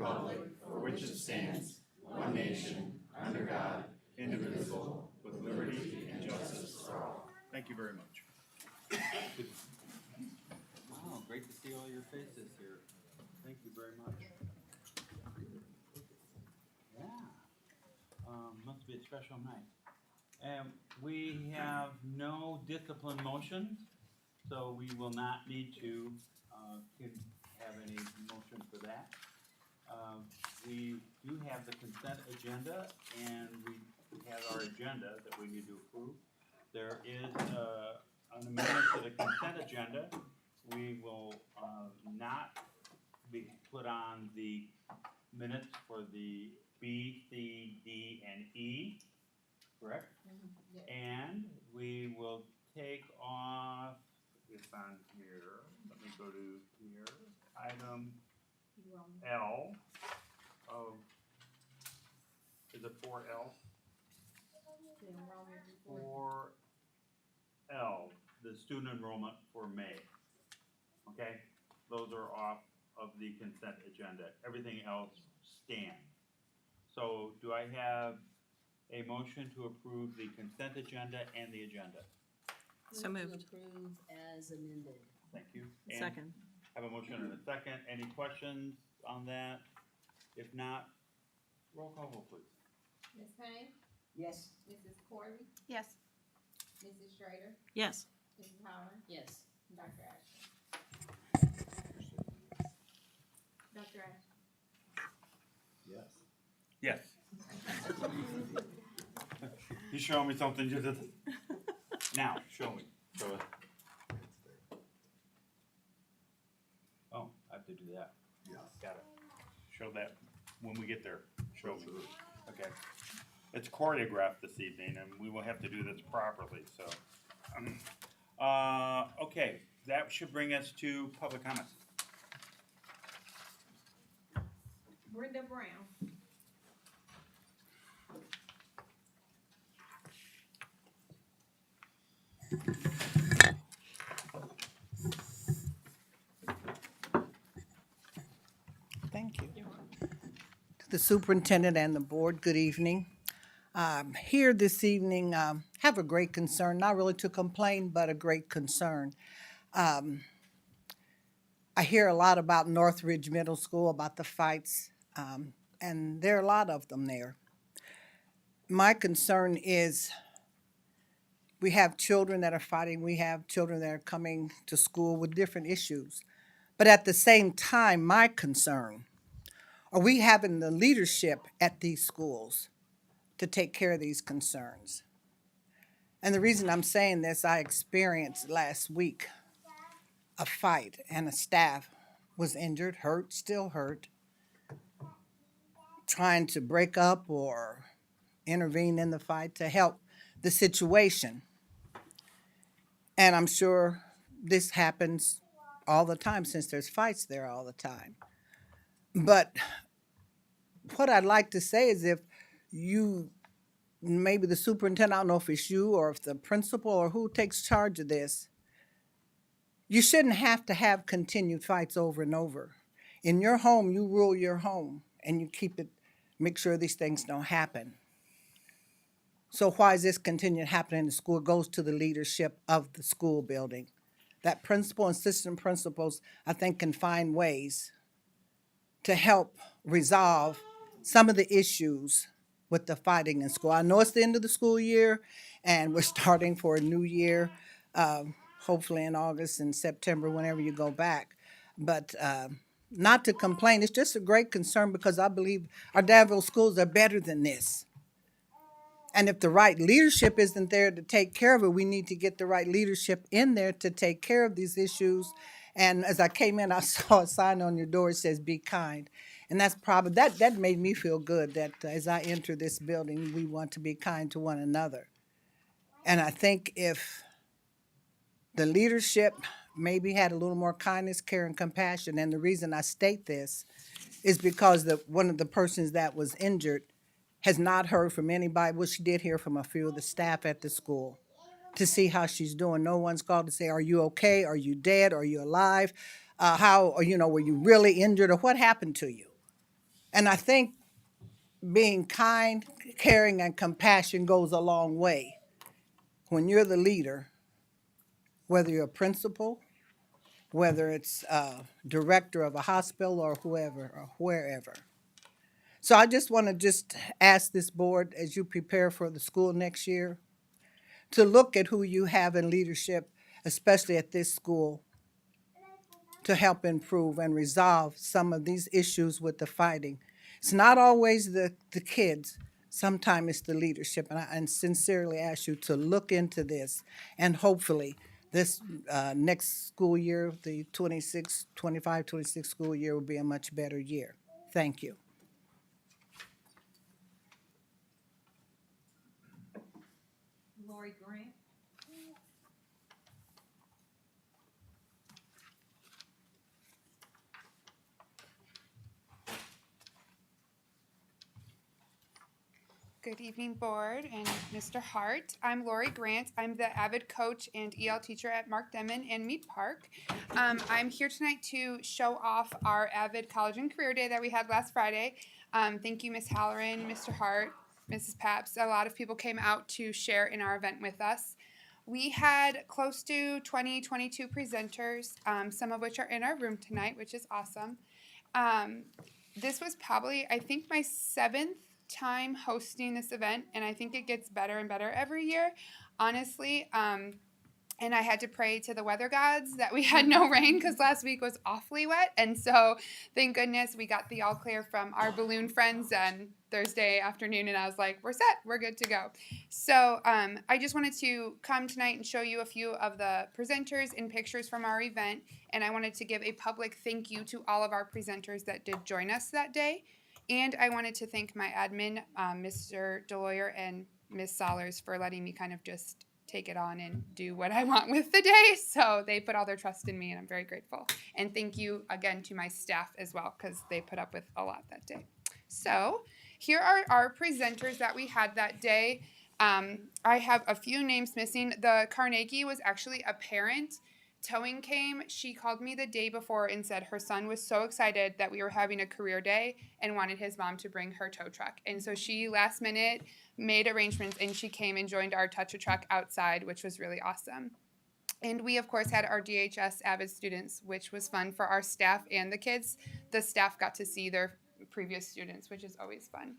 republic for which it stands, one nation, under God, indivisible, with liberty and justice for all. Thank you very much. Wow, great to see all your faces here. Thank you very much. Yeah, must be a special night. And we have no discipline motions, so we will not need to have any motion for that. We do have the consent agenda, and we have our agenda that we need to approve. There is an amendment to the consent agenda. We will not be put on the minutes for the B, C, D, and E, correct? Mm-hmm. Yeah. And we will take off, it's on here, let me go to here, item L of, is it 4L? 4L, the student enrollment for May. Okay, those are off of the consent agenda. Everything else stands. So do I have a motion to approve the consent agenda and the agenda? So moved. To approve as amended. Thank you. And Second. have a motion and a second. Any questions on that? If not, roll call vote, please. Ms. Payne? Yes. Mrs. Corley? Yes. Mrs. Schrader? Yes. Mrs. Holland? Yes. Dr. Ashton? Dr. Ashton? Yes. Yes. You show me something you did. Now, show me. Show it. Oh, I have to do that. Yes. Got it. Show that when we get there. Show me. Okay. It's choreographed this evening, and we will have to do this properly, so. Okay, that should bring us to public comments. Brenda Brown? Thank you. To the superintendent and the board, good evening. Here this evening, have a great concern, not really to complain, but a great concern. I hear a lot about Northridge Middle School, about the fights, and there are a lot of them there. My concern is we have children that are fighting, we have children that are coming to school with different issues. But at the same time, my concern, are we having the leadership at these schools to take care of these concerns? And the reason I'm saying this, I experienced last week a fight, and a staff was injured, hurt, still hurt, trying to break up or intervene in the fight to help the situation. And I'm sure this happens all the time since there's fights there all the time. But what I'd like to say is if you, maybe the superintendent, I don't know if it's you or if the principal or who takes charge of this, you shouldn't have to have continued fights over and over. In your home, you rule your home and you keep it, make sure these things don't happen. So why is this continuing to happen in the school? It goes to the leadership of the school building. That principal and assistant principals, I think, can find ways to help resolve some of the issues with the fighting in school. I know it's the end of the school year, and we're starting for a new year, hopefully in August and September, whenever you go back. But not to complain, it's just a great concern because I believe our Danville schools are better than this. And if the right leadership isn't there to take care of it, we need to get the right leadership in there to take care of these issues. And as I came in, I saw a sign on your door that says, "Be kind." And that's probably, that made me feel good that as I enter this building, we want to be kind to one another. And I think if the leadership maybe had a little more kindness, care, and compassion, and the reason I state this is because one of the persons that was injured has not heard from anybody. Well, she did hear from a few of the staff at the school to see how she's doing. No one's called to say, "Are you okay? Are you dead? Are you alive? Were you really injured, or what happened to you?" And I think being kind, caring, and compassion goes a long way. When you're the leader, whether you're a principal, whether it's a director of a hospital or whoever or wherever. So I just want to just ask this board, as you prepare for the school next year, to look at who you have in leadership, especially at this school, to help improve and resolve some of these issues with the fighting. It's not always the kids. Sometimes it's the leadership. And I sincerely ask you to look into this. And hopefully, this next school year, the 25-26 school year, will be a much better year. Thank you. Lori Grant. Good evening, board and Mr. Hart. I'm Lori Grant. I'm the AVID coach and EL teacher at Mark Demon and Mead Park. I'm here tonight to show off our AVID College and Career Day that we had last Friday. Thank you, Ms. Halloran, Mr. Hart, Mrs. Paps. A lot of people came out to share in our event with us. We had close to 22 presenters, some of which are in our room tonight, which is awesome. This was probably, I think, my 7th time hosting this event, and I think it gets better and better every year, honestly. And I had to pray to the weather gods that we had no rain because last week was awfully wet. And so thank goodness we got the all clear from our balloon friends on Thursday afternoon. And I was like, we're set. We're good to go. So I just wanted to come tonight and show you a few of the presenters and pictures from our event. And I wanted to give a public thank you to all of our presenters that did join us that day. And I wanted to thank my admin, Mr. Deloyer and Ms. Sollers, for letting me kind of just take it on and do what I want with the day. So they put all their trust in me, and I'm very grateful. And thank you again to my staff as well, because they put up with a lot that day. So here are our presenters that we had that day. I have a few names missing. The Carnegie was actually a parent. Towing came. She called me the day before and said her son was so excited that we were having a career day and wanted his mom to bring her tow truck. And so she last minute made arrangements and she came and joined our touch a truck outside, which was really awesome. And we, of course, had our DHS AVID students, which was fun for our staff and the kids. The staff got to see their previous students, which is always fun.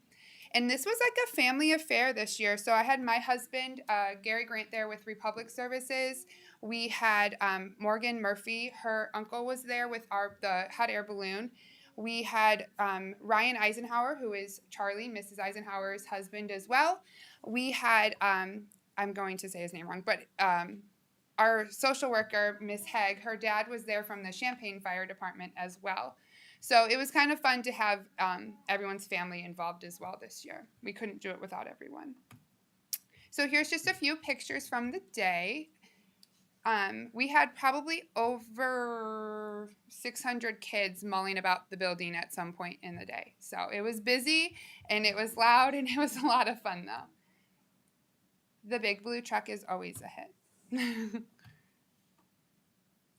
And this was like a family affair this year. So I had my husband, Gary Grant, there with Republic Services. We had Morgan Murphy. Her uncle was there with the hot air balloon. We had Ryan Eisenhower, who is Charlie, Mrs. Eisenhower's husband as well. We had, I'm going to say his name wrong, but our social worker, Miss Hegg, her dad was there from the Champaign Fire Department as well. So it was kind of fun to have everyone's family involved as well this year. We couldn't do it without everyone. So here's just a few pictures from the day. We had probably over 600 kids mulling about the building at some point in the day. So it was busy and it was loud and it was a lot of fun though. The big blue truck is always a hit.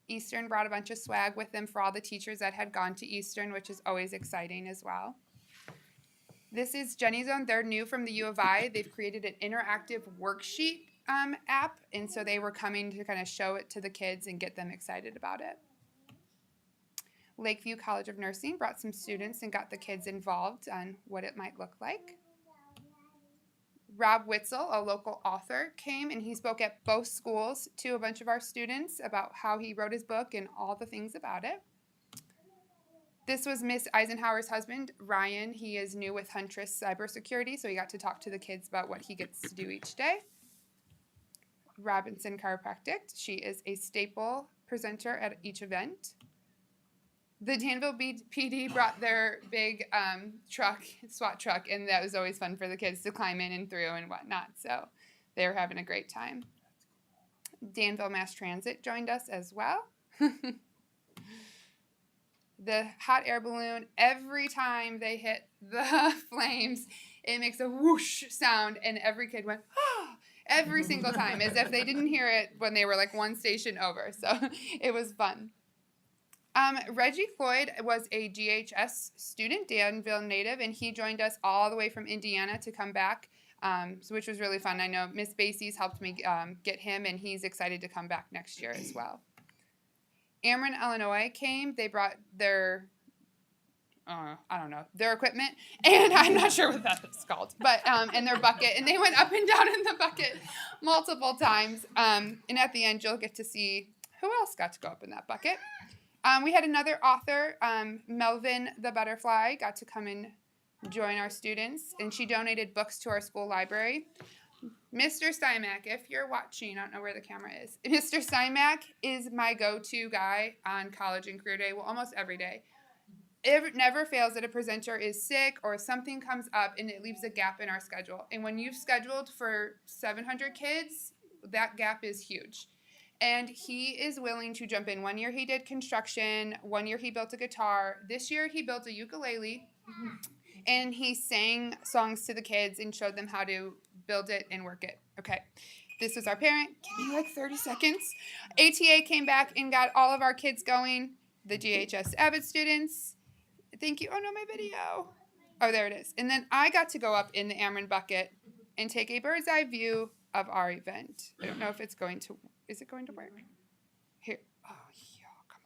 Eastern brought a bunch of swag with them for all the teachers that had gone to Eastern, which is always exciting as well. This is Jenny Zone. They're new from the U of I. They've created an interactive worksheet app, and so they were coming to kind of show it to the kids and get them excited about it. Lakeview College of Nursing brought some students and got the kids involved on what it might look like. Rob Witzel, a local author, came and he spoke at both schools to a bunch of our students about how he wrote his book and all the things about it. This was Miss Eisenhower's husband, Ryan. He is new with Huntress Cybersecurity, so he got to talk to the kids about what he gets to do each day. Robinson Chiropractic. She is a staple presenter at each event. The Danville PD brought their big SWAT truck, and that was always fun for the kids to climb in and through and whatnot. So they were having a great time. Danville Mass Transit joined us as well. The hot air balloon, every time they hit the flames, it makes a whoosh sound, and every kid went, oh, every single time, as if they didn't hear it when they were like one station over. So it was fun. Reggie Floyd was a GHS student, Danville native, and he joined us all the way from Indiana to come back, which was really fun. I know Miss Basie's helped me get him, and he's excited to come back next year as well. Ameren, Illinois came. They brought their, I don't know, their equipment, and I'm not sure what that's called, but, and their bucket, and they went up and down in the bucket multiple times. And at the end, you'll get to see who else got to go up in that bucket. We had another author, Melvin the Butterfly, got to come and join our students, and she donated books to our school library. Mr. Steinmack, if you're watching, I don't know where the camera is. Mr. Steinmack is my go-to guy on college and career day, well, almost every day. It never fails that a presenter is sick or something comes up and it leaves a gap in our schedule. And when you've scheduled for 700 kids, that gap is huge. And he is willing to jump in. One year he did construction. One year he built a guitar. This year he built a ukulele. And he sang songs to the kids and showed them how to build it and work it. Okay. This was our parent. Give me like 30 seconds. ATA came back and got all of our kids going. The GHS AVID students. Thank you. Oh, no, my video. Oh, there it is. And then I got to go up in the Ameren bucket and take a bird's eye view of our event. I don't know if it's going to... Is it going to work? Here. Oh, yeah, come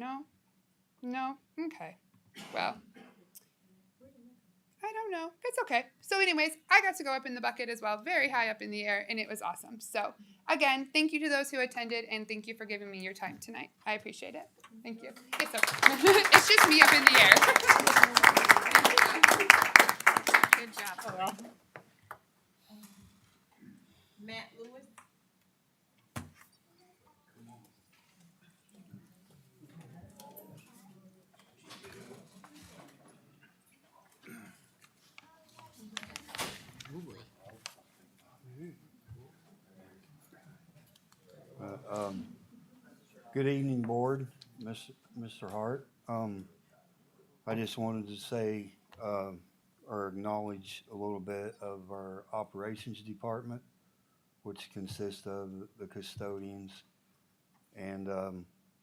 on. No? No? Okay. Well, I don't know. It's okay. So anyways, I got to go up in the bucket as well, very high up in the air, and it was awesome. So again, thank you to those who attended, and thank you for giving me your time tonight. I appreciate it. Thank you. It's okay. It's just me up in the air. Good job. Matt Lewis. Good evening, board, Mr. Hart. I just wanted to say or acknowledge a little bit of our operations department, which consists of the custodians. And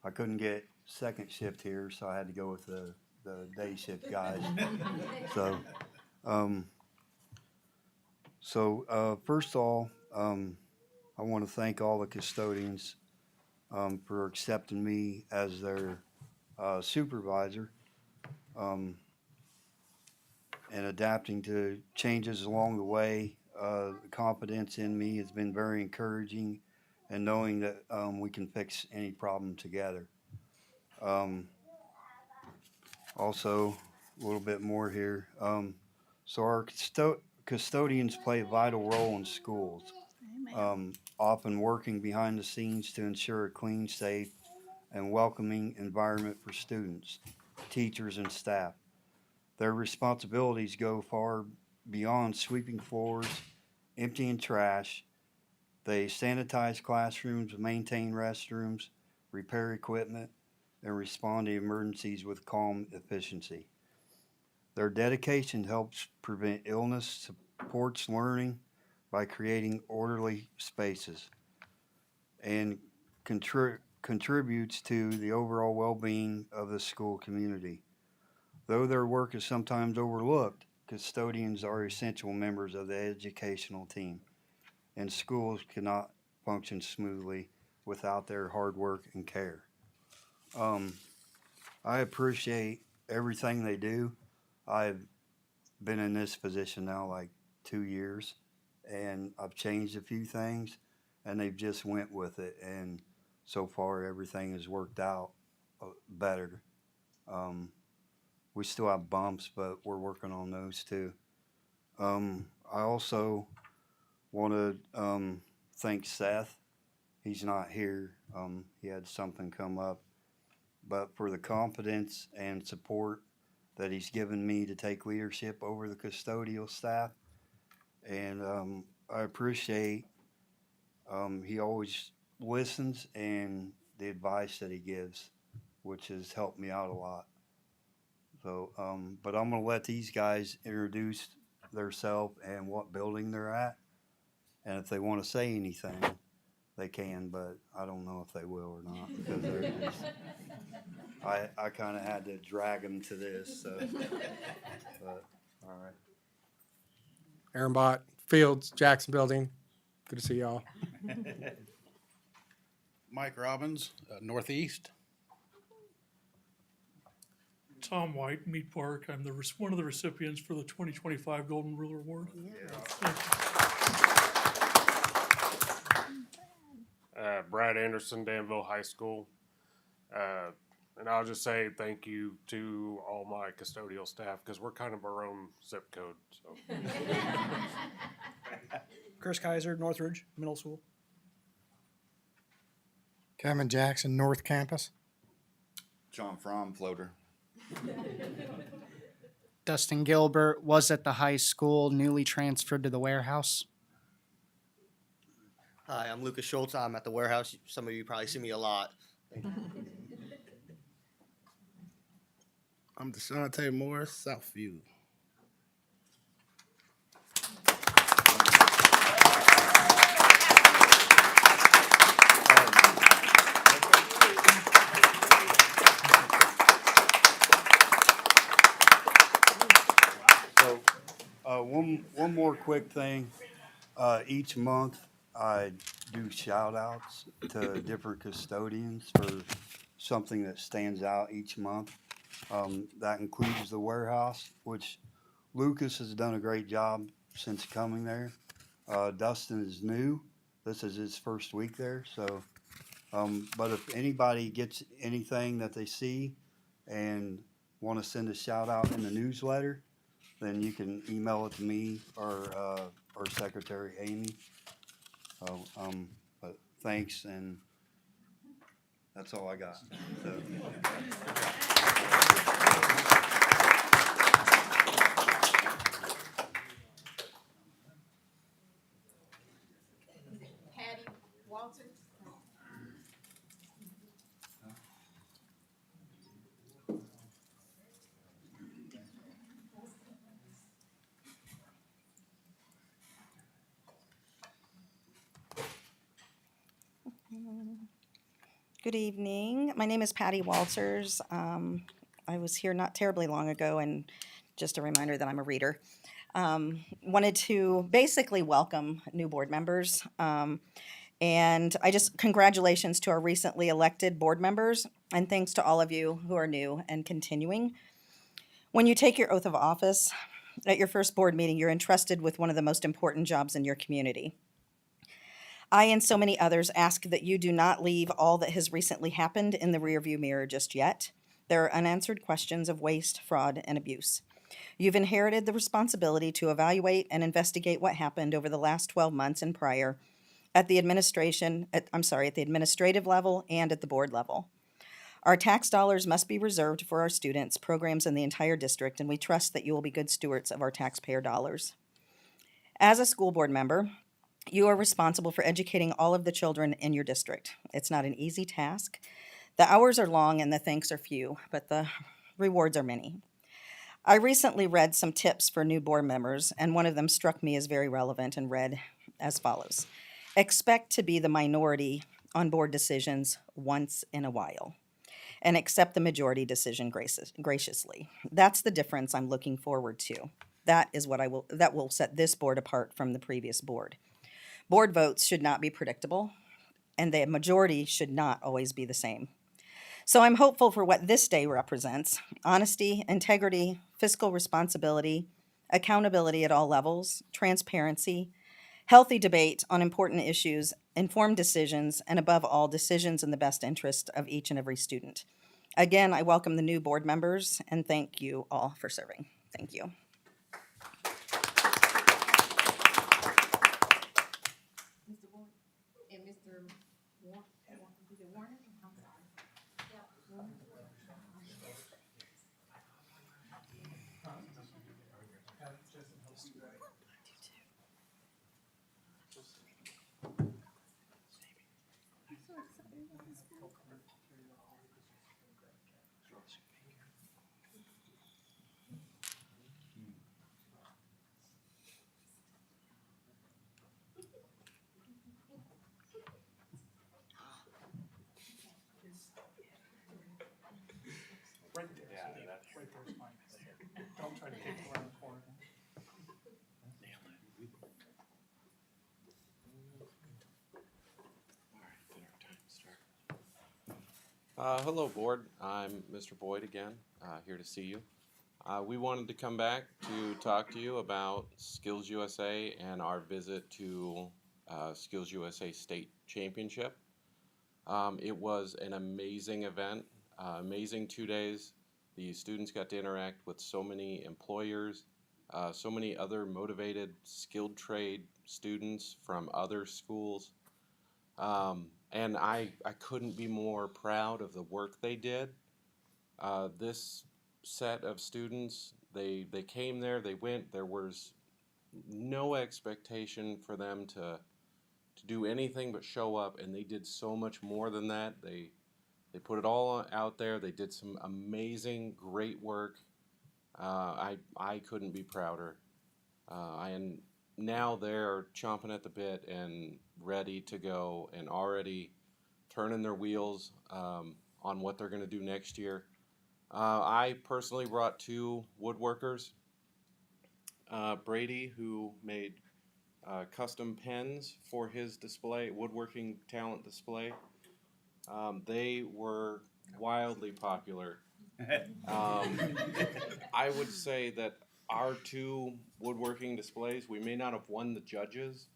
I couldn't get second shift here, so I had to go with the day shift guys. So first of all, I want to thank all the custodians for accepting me as their supervisor and adapting to changes along the way. The confidence in me has been very encouraging, and knowing that we can fix any problem together. Also, a little bit more here. So our custodians play a vital role in schools. Often working behind the scenes to ensure a clean, safe, and welcoming environment for students, teachers, and staff. Their responsibilities go far beyond sweeping floors, emptying trash. They sanitize classrooms, maintain restrooms, repair equipment, and respond to emergencies with calm efficiency. Their dedication helps prevent illness, supports learning, by creating orderly spaces, and contributes to the overall well-being of the school community. Though their work is sometimes overlooked, custodians are essential members of the educational team, and schools cannot function smoothly without their hard work and care. I appreciate everything they do. I've been in this position now like 2 years, and I've changed a few things, and they've just went with it, and so far everything has worked out better. We still have bumps, but we're working on those too. I also want to thank Seth. He's not here. He had something come up, but for the confidence and support that he's given me to take leadership over the custodial staff. And I appreciate he always listens, and the advice that he gives, which has helped me out a lot. So, but I'm going to let these guys introduce themselves and what building they're at. And if they want to say anything, they can, but I don't know if they will or not, because they're just, I kind of had to drag them to this, so, but, all right. Aaron Bott, Fields, Jackson Building. Good to see y'all. Mike Robbins, Northeast. Tom White, Meat Park. I'm one of the recipients for the 2025 Golden Ruler Award. Brad Anderson, Danville High School. And I'll just say thank you to all my custodial staff because we're kind of our own zip code. So. Chris Kaiser, Northridge Middle School. Kevin Jackson, North Campus. John Fromm, floater. Dustin Gilbert was at the high school, newly transferred to the warehouse. Hi, I'm Lucas Schultz. I'm at the warehouse. Some of you probably see me a lot. I'm Deshaunte Morris, Southview. So, one more quick thing. Each month, I do shout outs to different custodians for something that stands out each month. That includes the warehouse, which Lucas has done a great job since coming there. Dustin is new. This is his first week there. So, but if anybody gets anything that they see and want to send a shout out in the newsletter, then you can email it to me or Secretary Amy. But thanks, and that's all I got. So. Patty Walters. Good evening. My name is Patty Walters. I was here not terribly long ago, and just a reminder that I'm a reader. Wanted to basically welcome new board members. And congratulations to our recently elected board members, and thanks to all of you who are new and continuing. When you take your oath of office at your first board meeting, you're entrusted with one of the most important jobs in your community. I and so many others ask that you do not leave all that has recently happened in the rearview mirror just yet. There are unanswered questions of waste, fraud, and abuse. You've inherited the responsibility to evaluate and investigate what happened over the last 12 months and prior at the administrative level and at the board level. Our tax dollars must be reserved for our students, programs, in the entire district, and we trust that you will be good stewards of our taxpayer dollars. As a school board member, you are responsible for educating all of the children in your district. It's not an easy task. The hours are long and the thanks are few, but the rewards are many. I recently read some tips for new board members, and one of them struck me as very relevant and read as follows. Expect to be the minority on board decisions once in a while, and accept the majority decision graciously. That's the difference I'm looking forward to. That will set this board apart from the previous board. Board votes should not be predictable, and the majority should not always be the same. So I'm hopeful for what this day represents: honesty, integrity, fiscal responsibility, accountability at all levels, transparency, healthy debate on important issues, informed decisions, and above all, decisions in the best interest of each and every student. Again, I welcome the new board members and thank you all for serving. Thank you. Mr. Warren and Mr. Warren. Is it Warren? I'm sorry. Don't try to kick it around the corner. Hello, board. I'm Mr. Boyd again, here to see you. We wanted to come back to talk to you about Skills USA and our visit to Skills USA State Championship. It was an amazing event, amazing 2 days. The students got to interact with so many employers, so many other motivated, skilled trade students from other schools. And I couldn't be more proud of the work they did. This set of students, they came there, they went, there was no expectation for them to do anything but show up, and they did so much more than that. They put it all out there. They did some amazing, great work. I couldn't be prouder. And now they're chomping at the bit and ready to go and already turning their wheels on what they're going to do next year. I personally brought 2 woodworkers. Brady, who made custom pens for his display, woodworking talent display. They were wildly popular. I would say that our 2 woodworking displays, we may not have won the judges,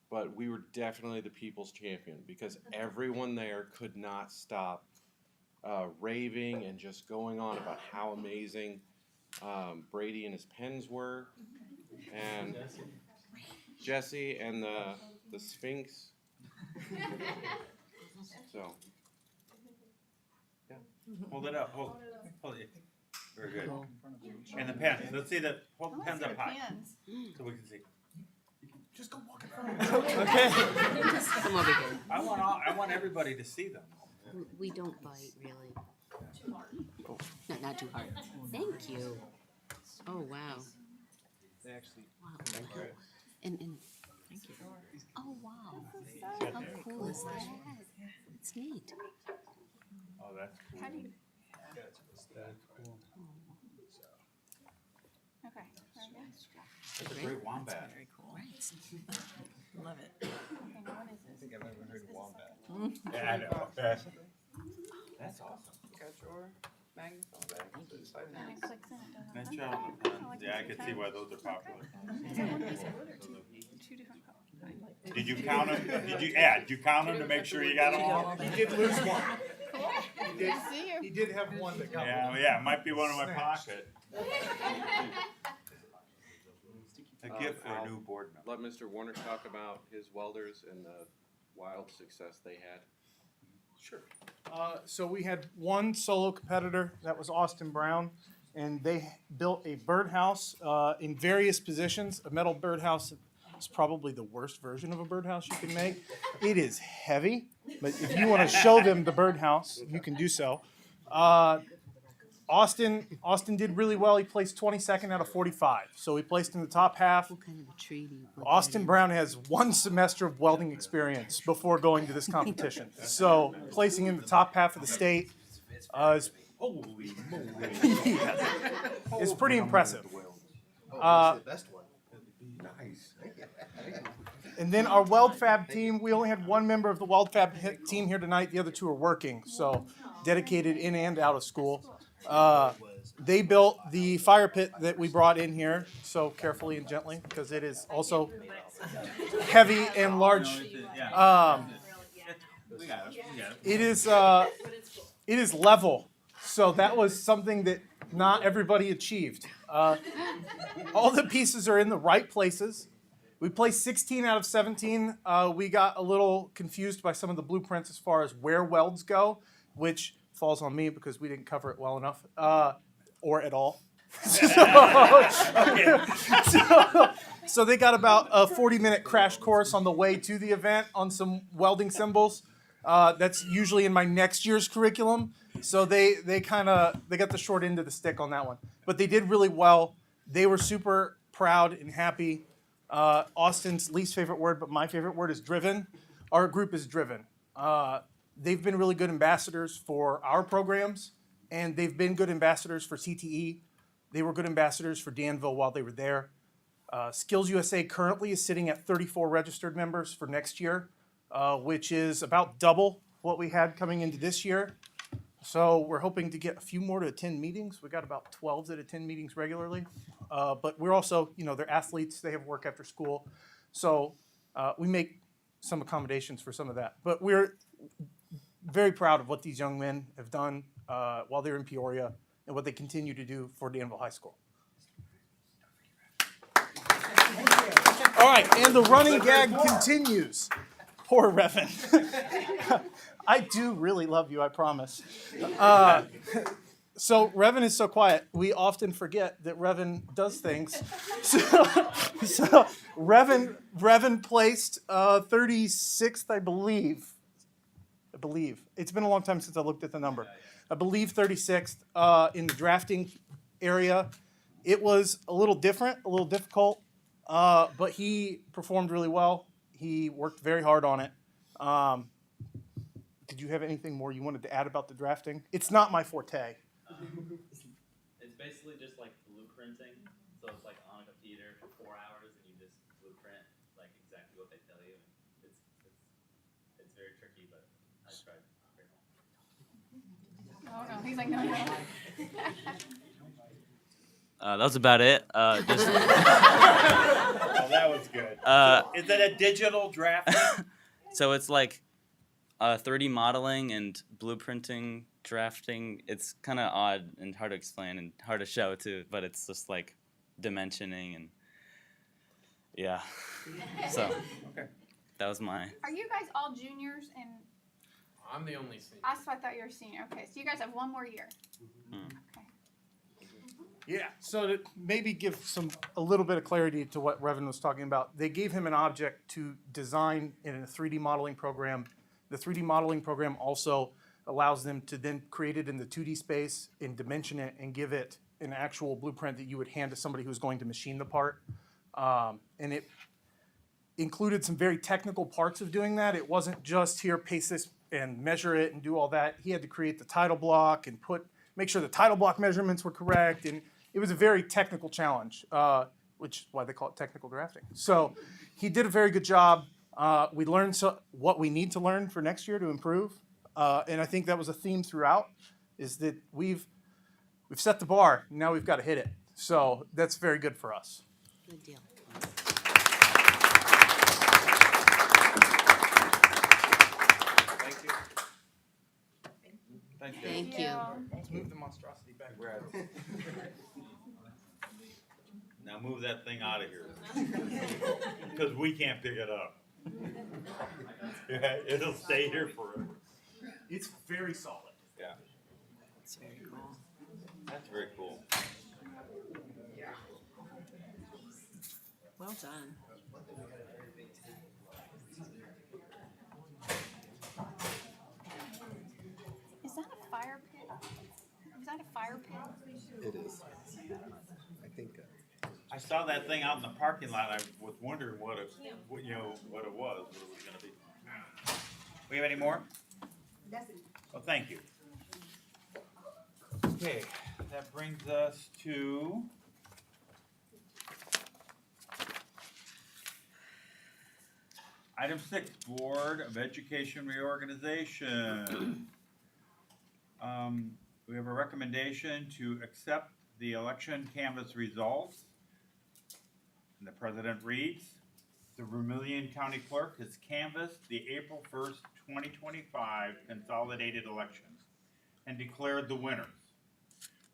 but we were definitely the people's champion because everyone there could not stop raving and just going on about how amazing Brady and his pens were, and Jesse and the Sphinx. So, yeah. Hold it up. Hold it. Very good. And the pens. Let's see the hold the pens up high so we can see. Just go walk in front of me. Okay. Come over here. I want everybody to see them. We don't bite, really. Too hard. Not too hard. Thank you. Oh, wow. They actually. Wow. Thank you. And thank you. Oh, wow. How cool is that? It's neat. Oh, that's cool. How do you? That's cool. Okay. That's a great wombat. Very cool. Right. Love it. Okay, now what is this? I think I've ever heard wombat. Yeah, I know. That's awesome. Go drawer, magnifying. Nice job on the pens. Yeah, I can see why those are popular. Is that one piece of wood or 2 different colors? Did you count them? Did you count them to make sure you got them all? He did lose one. Good to see you. He did have one that got Yeah, it might be one in my pocket. A gift for a new board member. Let Mr. Warner talk about his welders and the wild success they had. Sure. So we had one solo competitor, that was Austin Brown, and they built a birdhouse in various positions. A metal birdhouse is probably the worst version of a birdhouse you can make. It is heavy, but if you want to show them the birdhouse, you can do so. Austin did really well. He placed 22nd out of 45, so he placed in the top half. What kind of a tree do you put Austin Brown has 1 semester of welding experience before going to this competition. So placing in the top half of the state is Holy moly. is pretty impressive. Nice. And then our Weld Fab team, we only had 1 member of the Weld Fab team here tonight. The other 2 are working, so dedicated in and out of school. They built the fire pit that we brought in here, so carefully and gently, because it is also heavy and large. It is level, so that was something that not everybody achieved. All the pieces are in the right places. We placed 16 out of 17. We got a little confused by some of the blueprints as far as where welds go, which falls on me because we didn't cover it well enough, or at all. So they got about a 40-minute crash course on the way to the event on some welding symbols. That's usually in my next year's curriculum. So they got the short end of the stick on that one. But they did really well. They were super proud and happy. Austin's least favorite word, but my favorite word is driven. Our group is driven. They've been really good ambassadors for our programs, and they've been good ambassadors for CTE. They were good ambassadors for Danville while they were there. Skills USA currently is sitting at 34 registered members for next year, which is about double what we had coming into this year. So we're hoping to get a few more to attend meetings. We got about 12 that attend meetings regularly. But we're also, they're athletes. They have work after school. So we make some accommodations for some of that. But we're very proud of what these young men have done while they're in Peoria and what they continue to do for Danville High School. All right, and the running gag continues. Poor Revan. I do really love you, I promise. So Revan is so quiet, we often forget that Revan does things. So Revan placed 36th, I believe. It's been a long time since I looked at the number. I believe 36th in the drafting area. It was a little different, a little difficult, but he performed really well. He worked very hard on it. Did you have anything more you wanted to add about the drafting? It's not my forte. It's basically just like blueprinting. So it's like on a computer for 4 hours and you just blueprint like exactly what they tell you. It's very tricky, but I tried. Oh no, he's like, no, no. That was about it. Just Oh, that was good. Is it a digital draft? So it's like 3D modeling and blueprinting, drafting. It's kind of odd and hard to explain and hard to show too, but it's just like dimensioning and yeah. So Okay. that was my. Are you guys all juniors? And I'm the only senior. I thought you were senior. Okay, so you guys have one more year. Okay. Yeah, so to maybe give a little bit of clarity to what Revan was talking about, they gave him an object to design in a 3D modeling program. The 3D modeling program also allows them to then create it in the 2D space and dimension it and give it an actual blueprint that you would hand to somebody who's going to machine the part. And it included some very technical parts of doing that. It wasn't just here, paste this and measure it and do all that. He had to create the title block and make sure the title block measurements were correct. And it was a very technical challenge, which is why they call it technical drafting. So he did a very good job. We learned what we need to learn for next year to improve. And I think that was a theme throughout, is that we've set the bar, now we've got to hit it. So that's very good for us. Good deal. Thank you. Let's move the monstrosity back. Now move that thing out of here. Because we can't pick it up. It'll stay here forever. It's very solid. Yeah. That's very cool. That's very cool. Well done. Is that a fire pit? Is that a fire pit? It is. I think. I saw that thing out in the parking lot. I was wondering what it was, what it was going to be. We have any more? That's it. Well, thank you. Okay, that brings us to item 6, Board of Education Reorganization. We have a recommendation to accept the election canvass results. And the president reads, the Vermilion County Clerk has canvassed the April 1st, 2025 consolidated elections and declared the winners.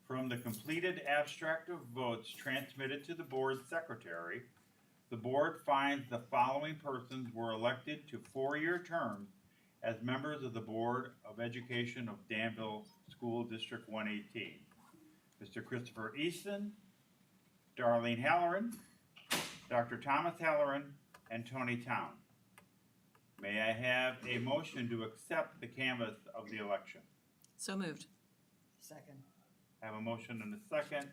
From the completed abstract of votes transmitted to the board secretary, the board finds the following persons were elected to 4-year terms as members of the Board of Education of Danville School District 118. Mr. Christopher Easton, Darlene Halloran, Dr. Thomas Halloran, and Tony Town. May I have a motion to accept the canvass of the election? So moved. Second. I have a motion and a second.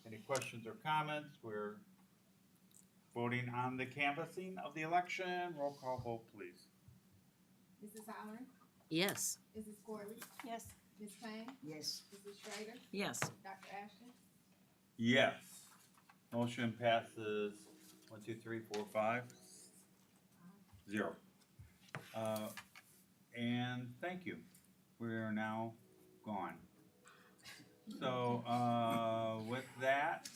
Any questions or comments? We're voting on the canvassing of the election. Roll call vote, please. Mrs. Halloran? Yes. Mrs. Corley? Yes. Ms. Payne? Yes. Mrs. Schrader? Yes. Dr. Ashton? Yes. Motion passes 1, 2, 3, 4, 5, 0. And thank you. We are now gone. So, with that,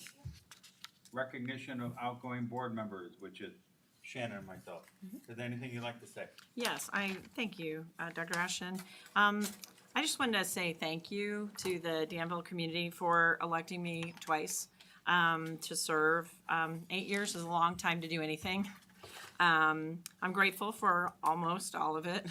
recognition of outgoing board members, which is Shannon and myself. Is there anything you'd like to say? Yes, thank you, Dr. Ashton. I just wanted to say thank you to the Danville community for electing me twice to serve. 8 years is a long time to do anything. I'm grateful for almost all of it.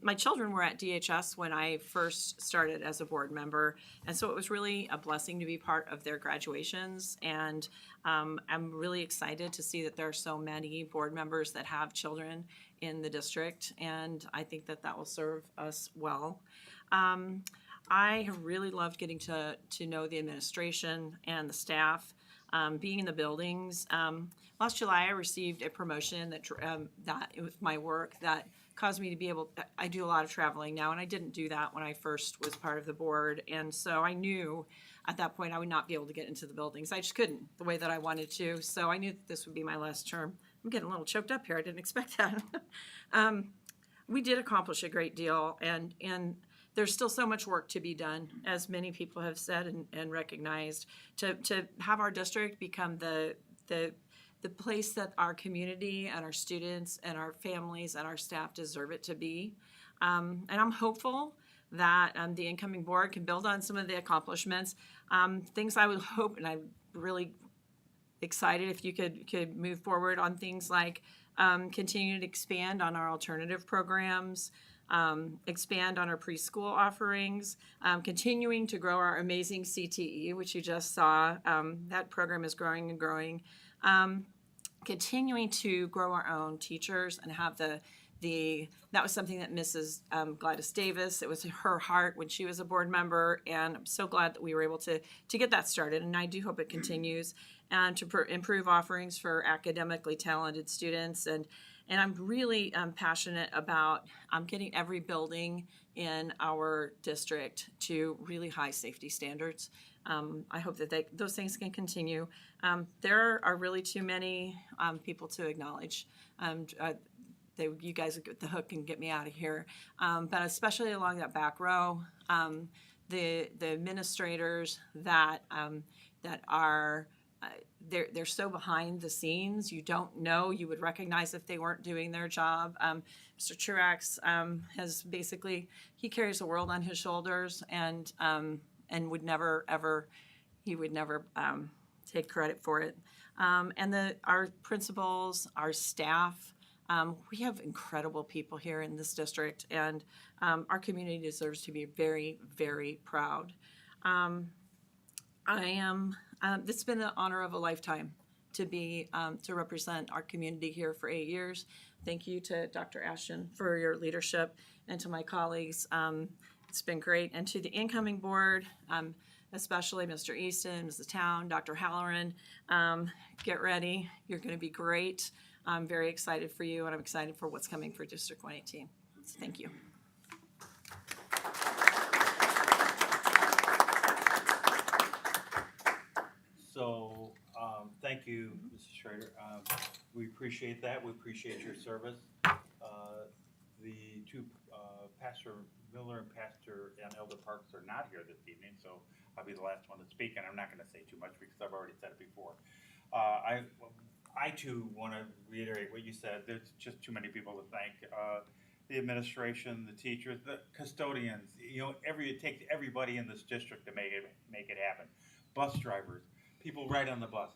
My children were at DHS when I first started as a board member, and so it was really a blessing to be part of their graduations. And I'm really excited to see that there are so many board members that have children in the district, and I think that that will serve us well. I have really loved getting to know the administration and the staff. Being in the buildings. Last July, I received a promotion that it was my work that caused me to be able. I do a lot of traveling now, and I didn't do that when I first was part of the board, and so I knew at that point I would not be able to get into the buildings. I just couldn't the way that I wanted to. So I knew that this would be my last term. I'm getting a little choked up here. I didn't expect that. We did accomplish a great deal, and there's still so much work to be done, as many people have said and recognized, to have our district become the place that our community and our students and our families and our staff deserve it to be. And I'm hopeful that the incoming board can build on some of the accomplishments. Things I would hope, and I'm really excited if you could move forward on things like continue to expand on our alternative programs, expand on our preschool offerings, continuing to grow our amazing CTE, which you just saw. That program is growing and growing. Continuing to grow our own teachers and have that was something that Mrs. Gladys Davis, it was her heart when she was a board member, and I'm so glad that we were able to get that started, and I do hope it continues, and to improve offerings for academically talented students. And I'm really passionate about getting every building in our district to really high safety standards. I hope that those things can continue. There are really too many people to acknowledge. You guys get the hook and get me out of here. But especially along that back row, the administrators that are they're so behind the scenes, you don't know, you would recognize if they weren't doing their job. Mr. Truax has basically, he carries the world on his shoulders, and would never take credit for it. And our principals, our staff, we have incredible people here in this district, and our community deserves to be very, very proud. It's been an honor of a lifetime to be to represent our community here for 8 years. Thank you to Dr. Ashton for your leadership, and to my colleagues. It's been great, and to the incoming board, especially Mr. Easton, Mrs. Town, Dr. Halloran. Get ready. You're going to be great. I'm very excited for you, and I'm excited for what's coming for District 118. So thank you. So, thank you, Mrs. Schrader. We appreciate that. We appreciate your service. The two, Pastor Miller and Pastor and Elder Parks are not here this evening, so I'll be the last one to speak, and I'm not going to say too much because I've already said it before. I too want to reiterate what you said. There's just too many people to thank. The administration, the teachers, the custodians. It takes everybody in this district to make it happen. Bus drivers, people ride on the bus.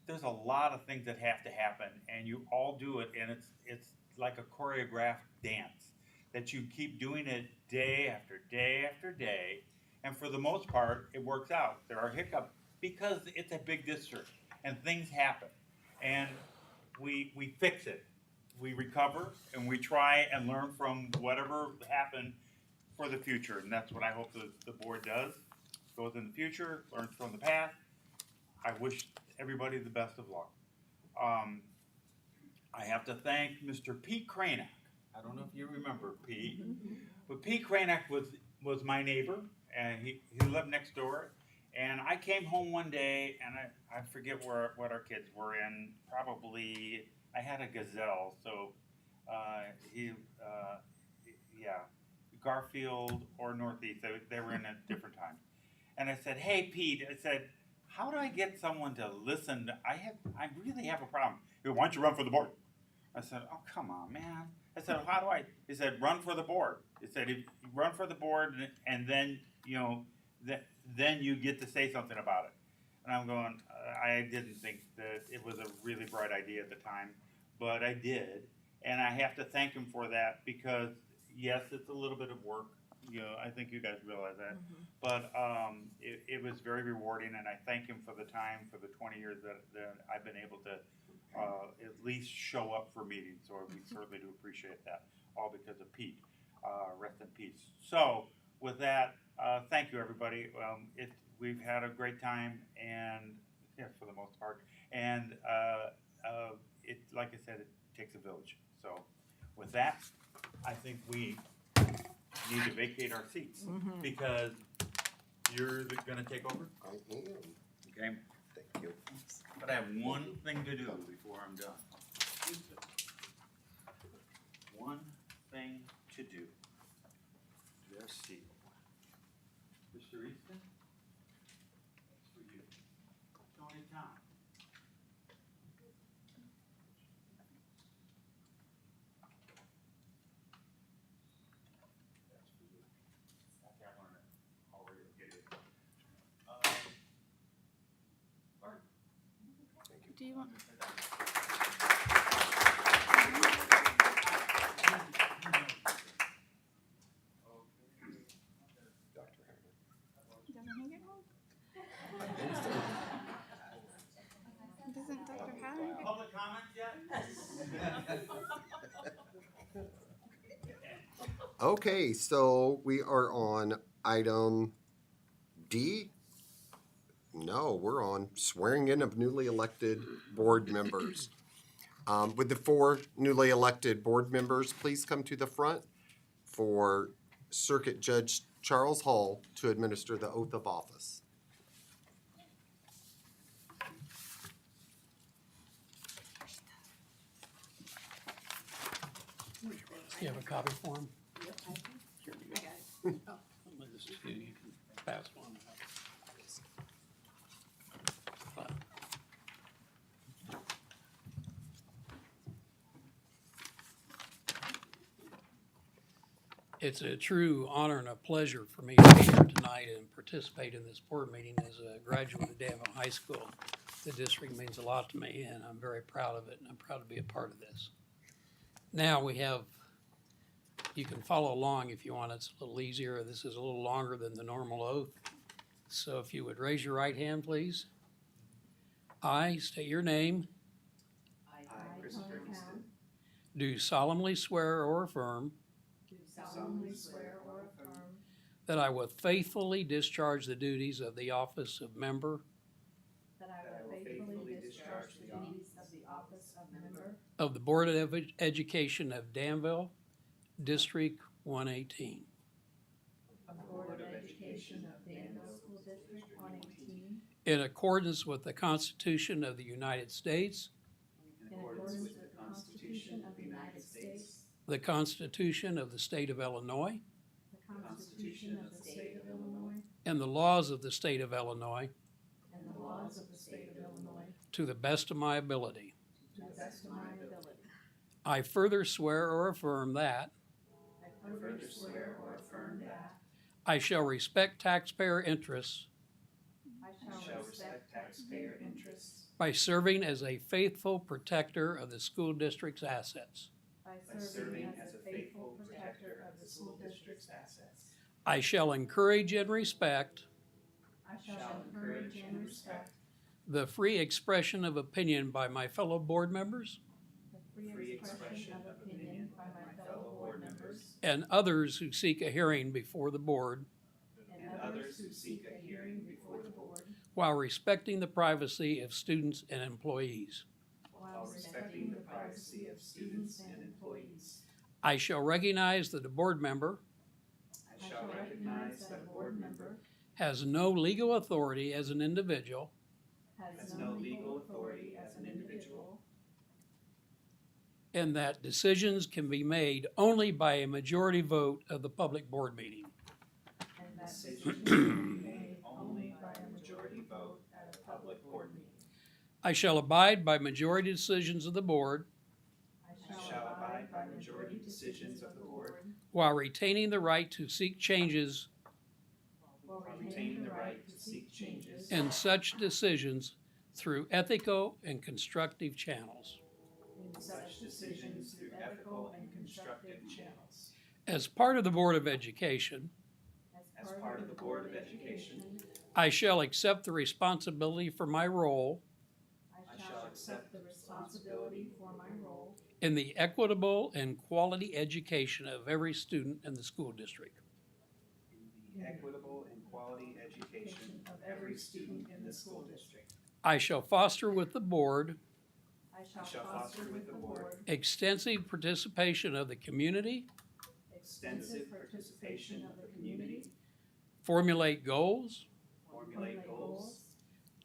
There's a lot of things that have to happen, and you all do it, and it's like a choreographed dance that you keep doing it day after day after day, and for the most part, it works out. There are hiccups because it's a big district, and things happen, and we fix it. We recover, and we try and learn from whatever happened for the future, and that's what I hope the board does. Goes in the future, learns from the past. I wish everybody the best of luck. I have to thank Mr. Pete Cranack. I don't know if you remember Pete, but Pete Cranack was my neighbor, and he lived next door, And I came home one day, and I forget what our kids were in. Probably I had a Gazelle, so yeah, Garfield or Northeast. They were in at different times. And I said, "Hey, Pete," I said, "how do I get someone to listen? I really have a problem." He said, "Why don't you run for the board?" I said, "Oh, come on, man." I said, "How do I?" He said, "Run for the board." He said, "If you run for the board, and then then you get to say something about it." And I'm going, I didn't think that it was a really bright idea at the time, but I did, and I have to thank him for that because yes, it's a little bit of work. I think you guys realize that, but it was very rewarding, and I thank him for the time, for the 20 years that I've been able to at least show up for meetings. So we certainly do appreciate that, all because of Pete. Rest in peace. So with that, thank you, everybody. We've had a great time, and for the most part, and like I said, it takes a village. So with that, I think we need to vacate our seats because you're going to take over. I am. Okay. Thank you. But I have one thing to do before I'm done. One thing to do. Just see. Mr. Easton? That's for you. Tony Tom. That's for you. I can't learn it. Already get it. Bart. Do you want? Doesn't Dr. Haller? Public comments yet? Okay, so we are on item D. No, we're on swearing in of newly elected board members. Would the 4 newly elected board members please come to the front for Circuit Judge Charles Hall to administer the oath of office? You have a copy for him? Here we go. Let me just see, you can pass one. It's a true honor and a pleasure for me to be here tonight and participate in this board meeting as a graduate of Danville High School. The district means a lot to me, and I'm very proud of it, and I'm proud to be a part of this. Now we have, you can follow along if you want. It's a little easier. This is a little longer than the normal oath. So if you would raise your right hand, please. I state your name. I, Christopher Easton, Do solemnly swear or affirm do solemnly swear or affirm that I will faithfully discharge the duties of the office of member that I will faithfully discharge the duties of the office of member of the Board of Education of Danville, District 118, of the Board of Education of Danville School District 118, in accordance with the Constitution of the United States, in accordance with the Constitution of the United States, the Constitution of the State of Illinois, the Constitution of the State of Illinois, and the laws of the State of Illinois, and the laws of the State of Illinois, to the best of my ability. to the best of my ability. I further swear or affirm that I further swear or affirm that I shall respect taxpayer interests I shall respect taxpayer interests by serving as a faithful protector of the school district's assets. by serving as a faithful protector of the school district's assets. I shall encourage and respect I shall encourage and respect the free expression of opinion by my fellow board members the free expression of opinion by my fellow board members and others who seek a hearing before the board and others who seek a hearing before the board while respecting the privacy of students and employees. while respecting the privacy of students and employees. I shall recognize that a board member I shall recognize that a board member has no legal authority as an individual has no legal authority as an individual, and that decisions can be made only by a majority vote of the public board meeting. and that decisions can be made only by a majority vote at a public board meeting. I shall abide by majority decisions of the board I shall abide by majority decisions of the board while retaining the right to seek changes while retaining the right to seek changes in such decisions through ethical and constructive channels. in such decisions through ethical and constructive channels. As part of the Board of Education, As part of the Board of Education, I shall accept the responsibility for my role I shall accept the responsibility for my role in the equitable and quality education of every student in the school district. in the equitable and quality education of every student in the school district. I shall foster with the board I shall foster with the board extensive participation of the community, extensive participation of the community, formulate goals, formulate goals,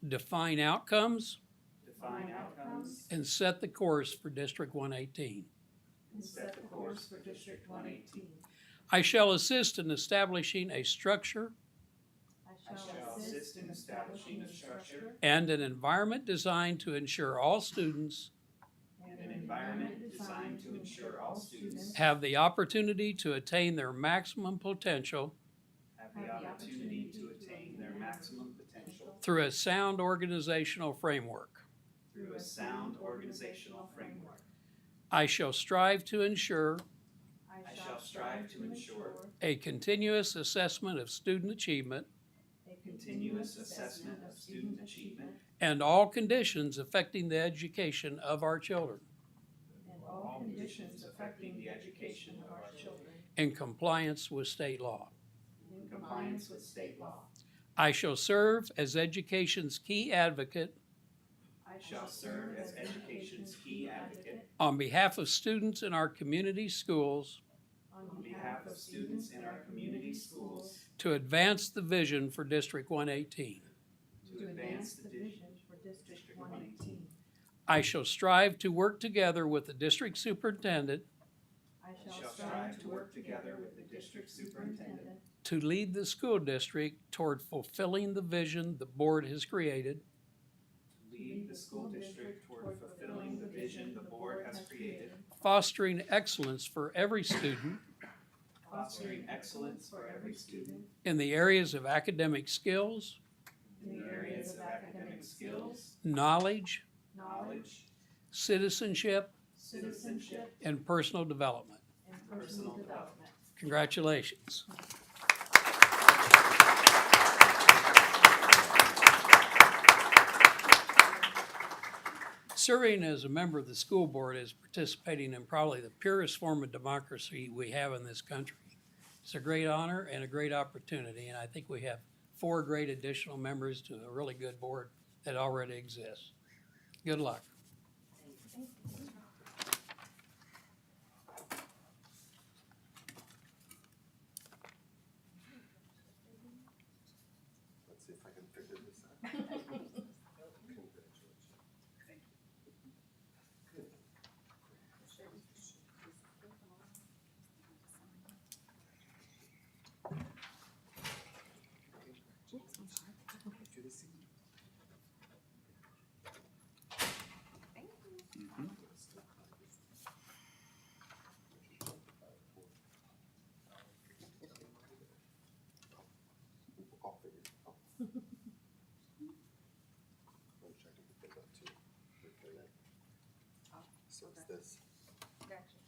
define outcomes, define outcomes, and set the course for District 118. and set the course for District 118. I shall assist in establishing a structure I shall assist in establishing a structure and an environment designed to ensure all students and an environment designed to ensure all students have the opportunity to attain their maximum potential have the opportunity to attain their maximum potential through a sound organizational framework. through a sound organizational framework. I shall strive to ensure I shall strive to ensure a continuous assessment of student achievement a continuous assessment of student achievement and all conditions affecting the education of our children and all conditions affecting the education of our children in compliance with state law. in compliance with state law. I shall serve as education's key advocate I shall serve as education's key advocate on behalf of students in our community schools on behalf of students in our community schools to advance the vision for District 118. to advance the vision for District 118. I shall strive to work together with the district superintendent I shall strive to work together with the district superintendent to lead the school district toward fulfilling the vision the board has created to lead the school district toward fulfilling the vision the board has created, fostering excellence for every student fostering excellence for every student in the areas of academic skills, in the areas of academic skills, knowledge, knowledge, citizenship, citizenship, and personal development. and personal development. Congratulations. Serving as a member of the school board is participating in probably the purest form of democracy we have in this country. It's a great honor and a great opportunity, and I think we have 4 great additional members to a really good board that already exists. Good luck. Let's see if I can figure this out. Congratulations. I'll figure it out. I wish I could get that too. Okay. So it's this. Gotcha.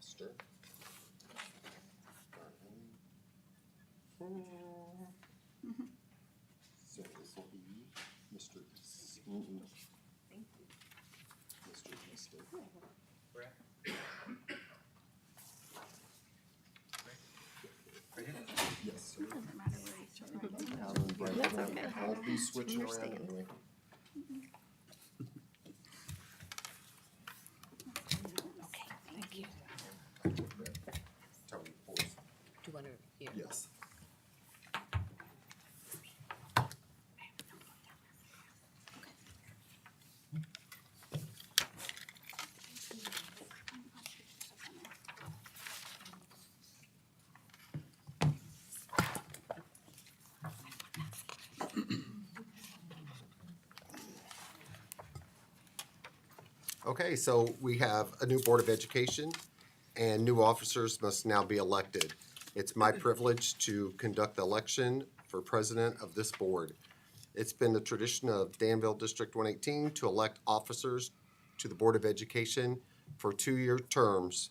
Pastor. So this will be Mr. Easton. Thank you. Mr. Easton. Yes, sir. I'll be switching around anyway. Thank you. Tell me, boys. Do you want to, Okay, so we have a new Board of Education, and new officers must now be elected. It's my privilege to conduct the election for president of this board. It's been the tradition of Danville District 118 to elect officers to the Board of Education for 2-year terms.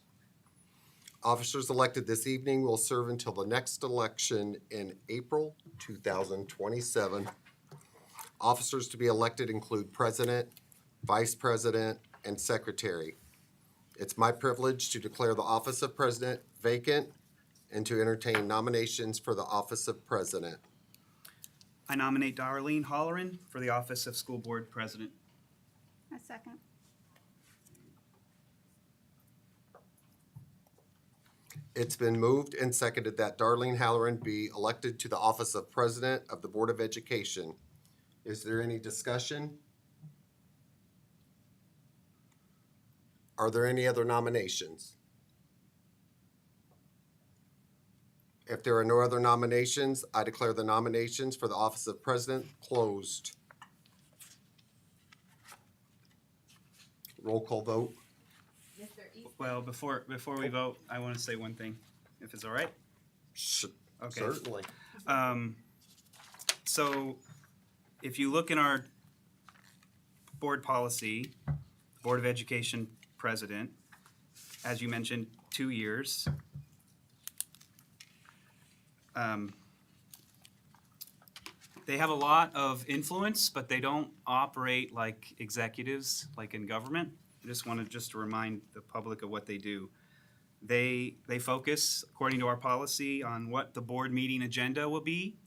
Officers elected this evening will serve until the next election in April 2027. Officers to be elected include president, vice president, and secretary. It's my privilege to declare the office of president vacant and to entertain nominations for the office of president. I nominate Darlene Holleran for the office of school board president. A second. It's been moved and seconded that Darlene Halloran be elected to the office of president of the Board of Education. Is there any discussion? Are there any other nominations? If there are no other nominations, I declare the nominations for the office of president closed. Roll call vote. Mr. Easton? Well, before we vote, I want to say one thing, if it's all right. Okay. Certainly. So if you look in our board policy, Board of Education president, as you mentioned, 2 years. They have a lot of influence, but they don't operate like executives, like in government. I just wanted to remind the public of what they do. They focus, according to our policy, on what the board meeting agenda will be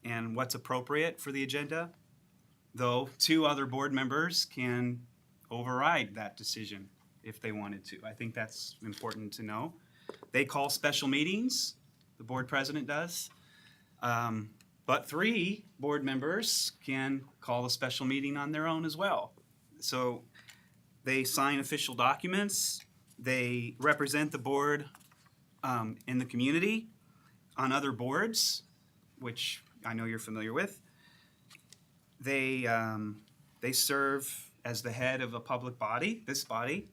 and what's appropriate for the agenda, though 2 other board members can override that decision if they wanted to. I think that's important to know. They call special meetings, the board president does. But 3 board members can call a special meeting on their own as well. So they sign official documents. They represent the board in the community on other boards, which I know you're familiar with. They serve as the head of a public body, this body.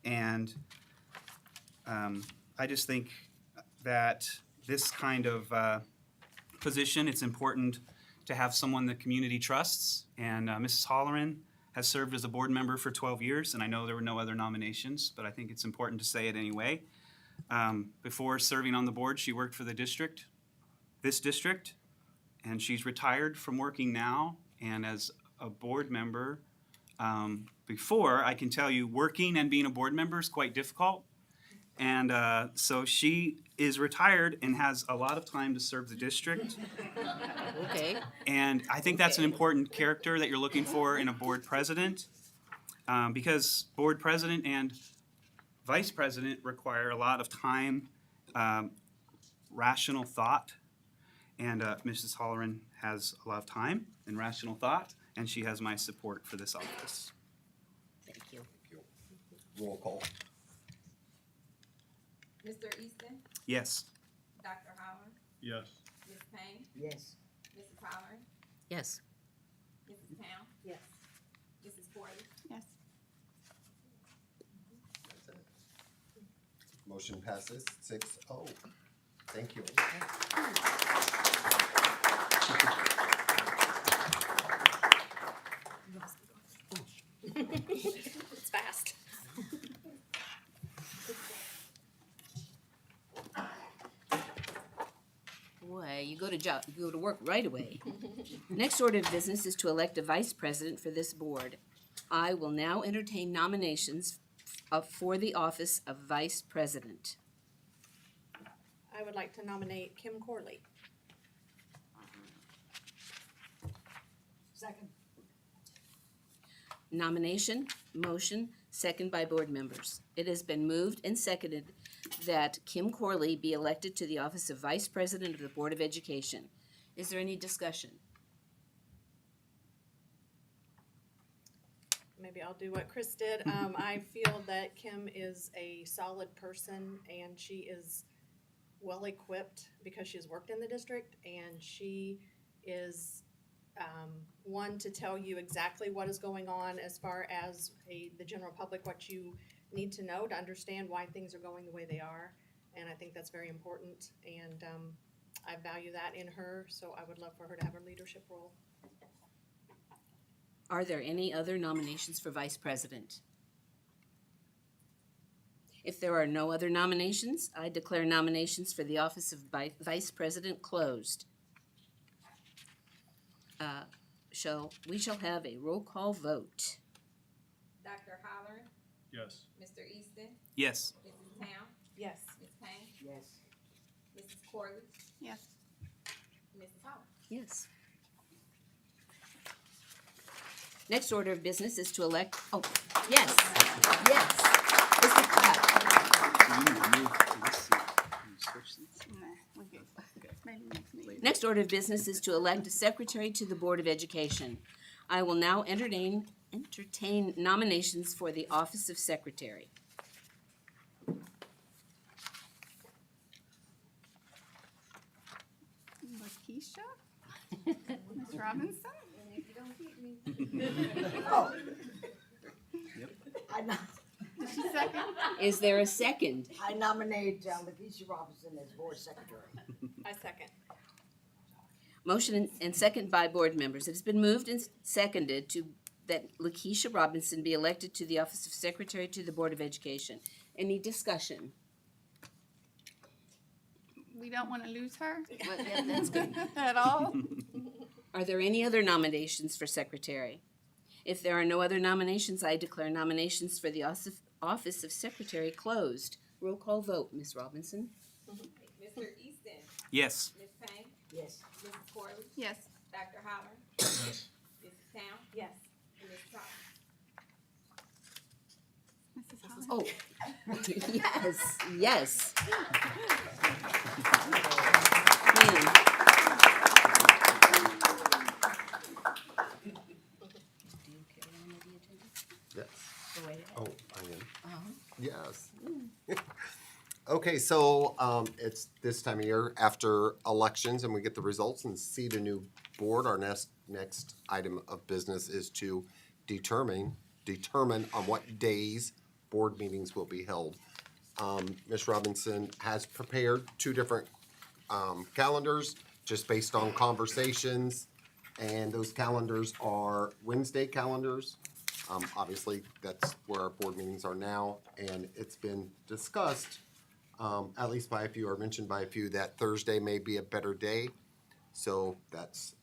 And I just think that this kind of position, it's important to have someone the community trusts. And Mrs. Holleran has served as a board member for 12 years, and I know there were no other nominations, but I think it's important to say it anyway. Before serving on the board, she worked for the district, this district, and she's retired from working now. And as a board member, before, I can tell you, working and being a board member is quite difficult. And so she is retired and has a lot of time to serve the district. Okay. And I think that's an important character that you're looking for in a board president, because board president and vice president require a lot of time, rational thought. And Mrs. Holleran has a lot of time and rational thought, and she has my support for this office. Thank you. Roll call. Mr. Easton? Yes. Dr. Howard? Yes. Ms. Payne? Yes. Mrs. Holleran? Yes. Mrs. Pound? Yes. Mrs. Corley? Yes. Motion passes 6-0. Thank you. It's fast. Boy, you go to work right away. Next order of business is to elect a vice president for this board. I will now entertain nominations for the office of vice president. I would like to nominate Kim Corley. Second. Nomination, motion, second by board members. It has been moved and seconded that Kim Corley be elected to the office of Vice President of the Board of Education. Is there any discussion? Maybe I'll do what Chris did. I feel that Kim is a solid person and she is well equipped because she's worked in the district, and she is one, to tell you exactly what is going on as far as the general public, what you need to know to understand why things are going the way they are. And I think that's very important, and I value that in her, so I would love for her to have a leadership role. Are there any other nominations for vice president? If there are no other nominations, I declare nominations for the office of vice president closed. We shall have a roll call vote. Dr. Holler, Yes. Mr. Easton, Yes. Mrs. Town, Yes. Ms. Payne, Yes. Mrs. Corley, Yes. Mrs. Holler. Yes. Next order of business is to elect, yes. Mr. Clapp. Next order of business is to elect a secretary to the Board of Education. I will now entertain nominations for the office of secretary. Lakeisha? Ms. Robinson? And if you don't get me, Did she second? Is there a second? I nominate Lakeisha Robinson as board secretary. I second. Motion and second by board members. It has been moved and seconded that Lakeisha Robinson be elected to the office of secretary to the Board of Education. Any discussion? We don't want to lose her Well, yeah, that's good. at all. Are there any other nominations for secretary? If there are no other nominations, I declare nominations for the office of secretary closed. Roll call vote, Ms. Robinson. Mr. Easton, Yes. Ms. Payne, Yes. Mrs. Corley, Yes. Dr. Holler, Mrs. Town, Yes. and Mrs. Holler. Mrs. Holler. Oh, yes. Man. Do you carry on with the agenda? Yes. Go right ahead. Oh, I am. Uh-huh. Yes. Okay, so it's this time of year after elections and we get the results and seat a new board. Our next item of business is to determine on what days board meetings will be held. Ms. Robinson has prepared two different calendars just based on conversations. And those calendars are Wednesday calendars. Obviously, that's where our board meetings are now, and it's been discussed, at least by a few, or mentioned by a few, that Thursday may be a better day. So that's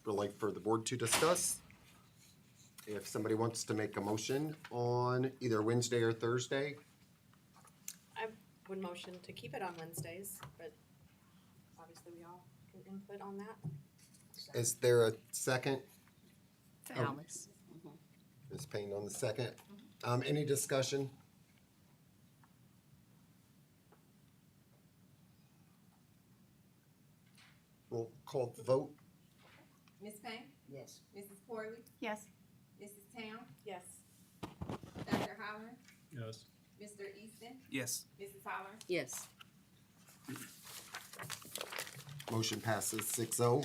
really for the board to discuss. If somebody wants to make a motion on either Wednesday or Thursday, I would motion to keep it on Wednesdays, but obviously we all can input on that. is there a second? Alice. Ms. Payne on the second. Any discussion? Roll call vote. Ms. Payne, Yes. Mrs. Corley, Yes. Mrs. Town, Yes. Dr. Holler, Yes. Mr. Easton, Yes. Mrs. Holler. Yes. Motion passes 6-0.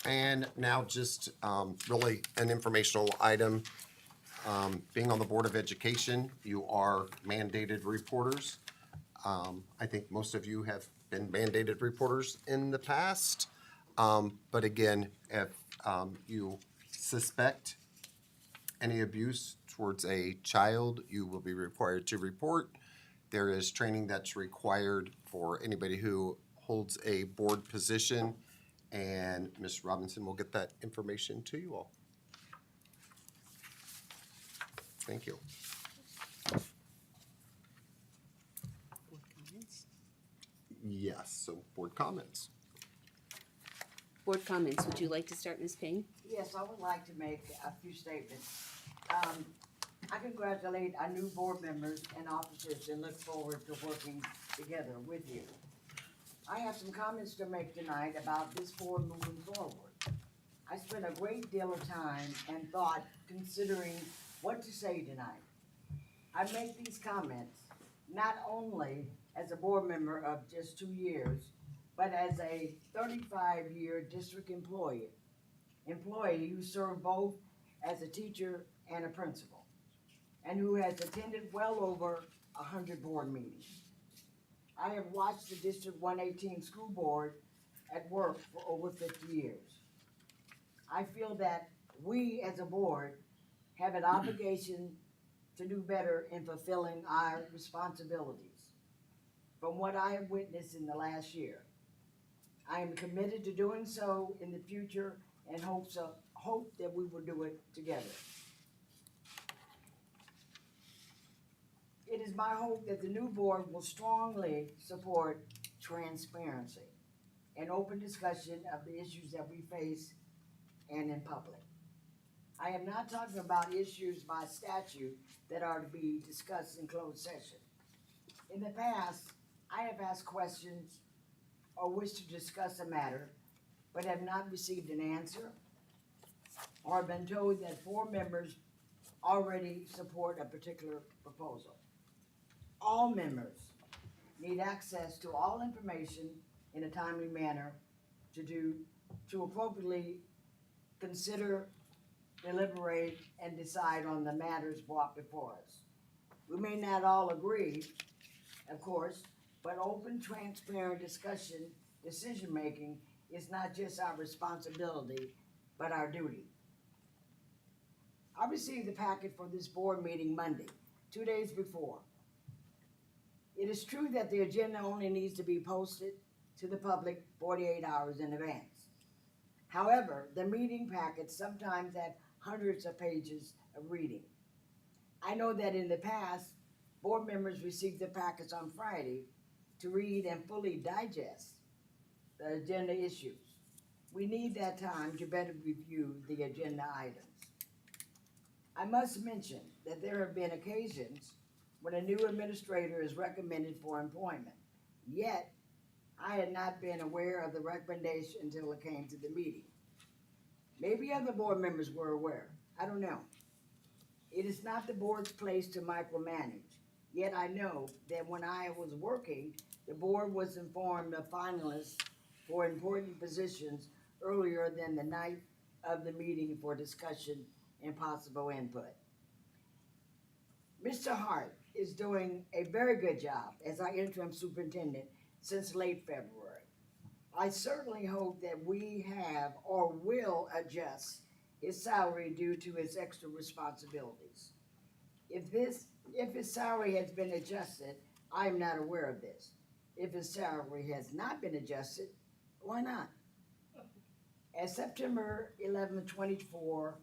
And now just really an informational item. Being on the Board of Education, you are mandated reporters. I think most of you have been mandated reporters in the past. But again, if you suspect any abuse towards a child, you will be required to report. There is training that's required for anybody who holds a board position, and Ms. Robinson will get that information to you all. Thank you. Board comments? Yes, so board comments. Board comments, would you like to start, Ms. Payne? Yes, I would like to make a few statements. I congratulate our new board members and officers and look forward to working together with you. I have some comments to make tonight about this board moving forward. I spent a great deal of time and thought considering what to say tonight. I make these comments not only as a board member of just 2 years, but as a 35-year district employee who served both as a teacher and a principal, and who has attended well over 100 board meetings. I have watched the District 118 School Board at work for over 50 years. I feel that we as a board have an obligation to do better in fulfilling our responsibilities. From what I have witnessed in the last year, I am committed to doing so in the future and hope that we will do it together. It is my hope that the new board will strongly support transparency and open discussion of the issues that we face and in public. I am not talking about issues by statute that are to be discussed in closed session. In the past, I have asked questions or wished to discuss a matter, but have not received an answer or been told that 4 members already support a particular proposal. All members need access to all information in a timely manner to appropriately consider, deliberate, and decide on the matters brought before us. We may not all agree, of course, but open, transparent discussion, decision-making is not just our responsibility, but our duty. I received the packet for this board meeting Monday, 2 days before. It is true that the agenda only needs to be posted to the public 48 hours in advance. However, the meeting packets sometimes have hundreds of pages of reading. I know that in the past, board members received the packets on Friday to read and fully digest the agenda issues. We need that time to better review the agenda items. I must mention that there have been occasions when a new administrator is recommended for employment, yet I had not been aware of the recommendation until it came to the meeting. Maybe other board members were aware, I don't know. It is not the board's place to micromanage, yet I know that when I was working, the board was informed of finalists for important positions earlier than the night of the meeting for discussion and possible input. Mr. Hart is doing a very good job as our interim superintendent since late February. I certainly hope that we have or will adjust his salary due to his extra responsibilities. If his salary has been adjusted, I am not aware of this. If his salary has not been adjusted, why not? At September 11, 2024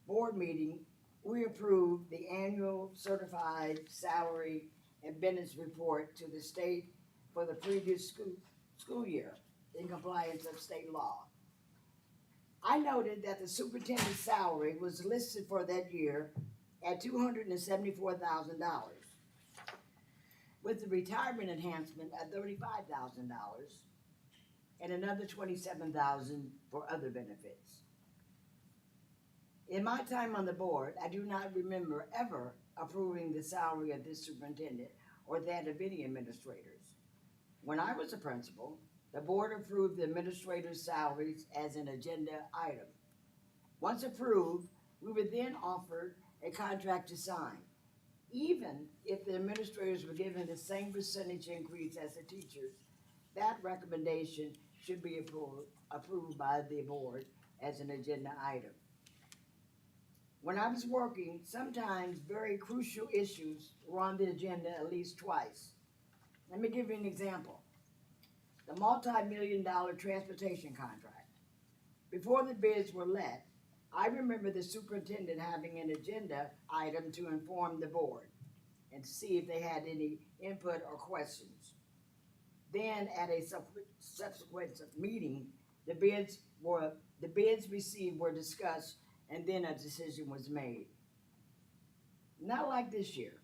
board meeting, we approved the annual certified salary and benefits report to the state for the previous school year in compliance of state law. I noted that the superintendent's salary was listed for that year at $274,000, with the retirement enhancement at $35,000 and another $27,000 for other benefits. In my time on the board, I do not remember ever approving the salary of this superintendent or that of any administrators. When I was a principal, the board approved the administrators' salaries as an agenda item. Once approved, we were then offered a contract to sign, even if the administrators were given the same percentage increase as the teachers. That recommendation should be approved by the board as an agenda item. When I was working, sometimes very crucial issues were on the agenda at least twice. Let me give you an example. The multi-million-dollar transportation contract. Before the bids were let, I remember the superintendent having an agenda item to inform the board and to see if they had any input or questions. Then at a subsequent meeting, the bids received were discussed and then a decision was made. Not like this year,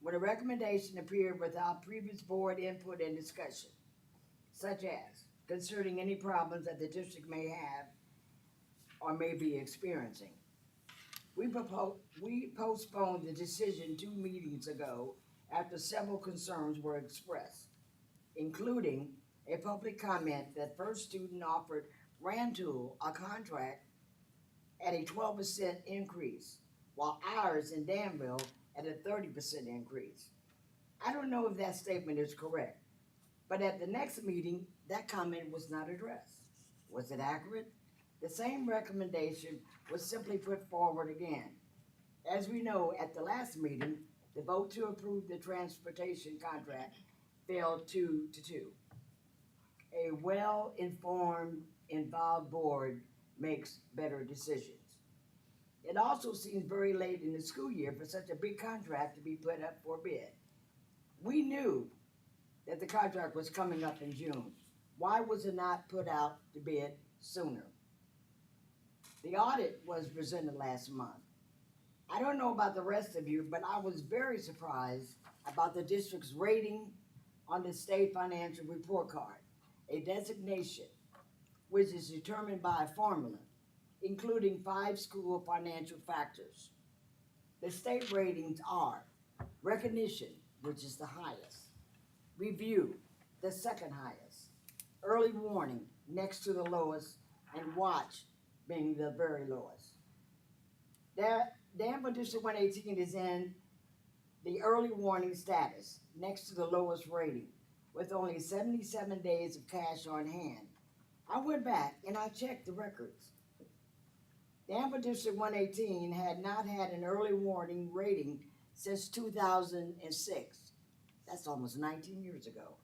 when a recommendation appeared without previous board input and discussion, such as concerning any problems that the district may have or may be experiencing. We postponed the decision 2 meetings ago after several concerns were expressed, including a public comment that First Student offered Rantoul a contract at a 12% increase, while ours in Danville at a 30% increase. I don't know if that statement is correct, but at the next meeting, that comment was not addressed. Was it accurate? The same recommendation was simply put forward again. As we know, at the last meeting, the vote to approve the transportation contract failed 2-2. A well-informed, involved board makes better decisions. It also seems very late in the school year for such a big contract to be put up for bid. We knew that the contract was coming up in June. Why was it not put out to bid sooner? The audit was presented last month. I don't know about the rest of you, but I was very surprised about the district's rating on the state financial report card, a designation which is determined by a formula, including 5 school financial factors. The state ratings are recognition, which is the highest, review, the second highest, early warning, next to the lowest, and watch being the very lowest. Danville District 118 is in the early warning status, next to the lowest rating, with only 77 days of cash on hand. I went back and I checked the records. Danville District 118 had not had an early warning rating since 2006. That's almost 19 years ago.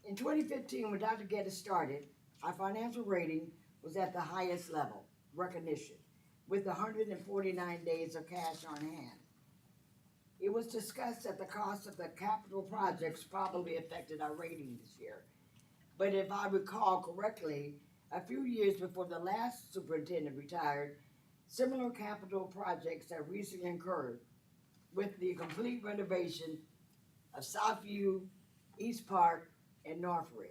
In 2015, when Dr. Geddes started, our financial rating was at the highest level, recognition, with 149 days of cash on hand. It was discussed that the cost of the capital projects probably affected our rating this year. But if I recall correctly, a few years before the last superintendent retired, similar capital projects have recently occurred with the complete renovation of Southview, East Park, and Northridge.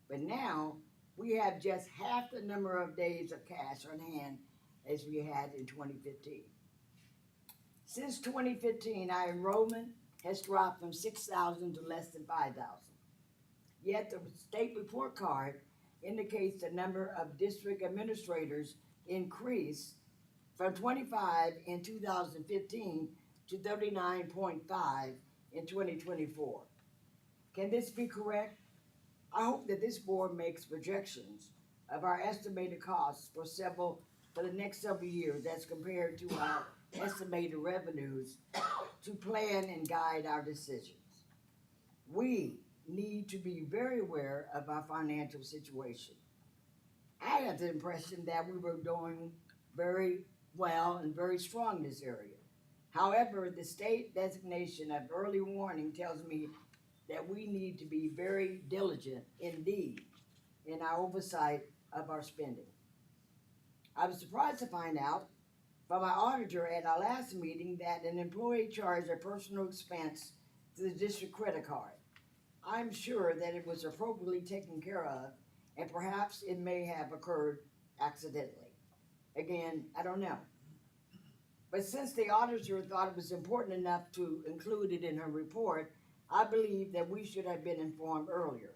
But now, we have just half the number of days of cash on hand as we had in 2015. Since 2015, our enrollment has dropped from 6,000 to less than 5,000. Yet the state report card indicates the number of district administrators increased from 25 in 2015 to 39.5 in 2024. Can this be correct? I hope that this board makes projections of our estimated costs for the next several years as compared to our estimated revenues to plan and guide our decisions. We need to be very aware of our financial situation. I had the impression that we were doing very well and very strong in this area. However, the state designation of early warning tells me that we need to be very diligent indeed in our oversight of our spending. I was surprised to find out from our auditor at our last meeting that an employee charged a personal expense to the district credit card. I'm sure that it was appropriately taken care of, and perhaps it may have occurred accidentally. Again, I don't know. But since the auditor thought it was important enough to include it in her report, I believe that we should have been informed earlier.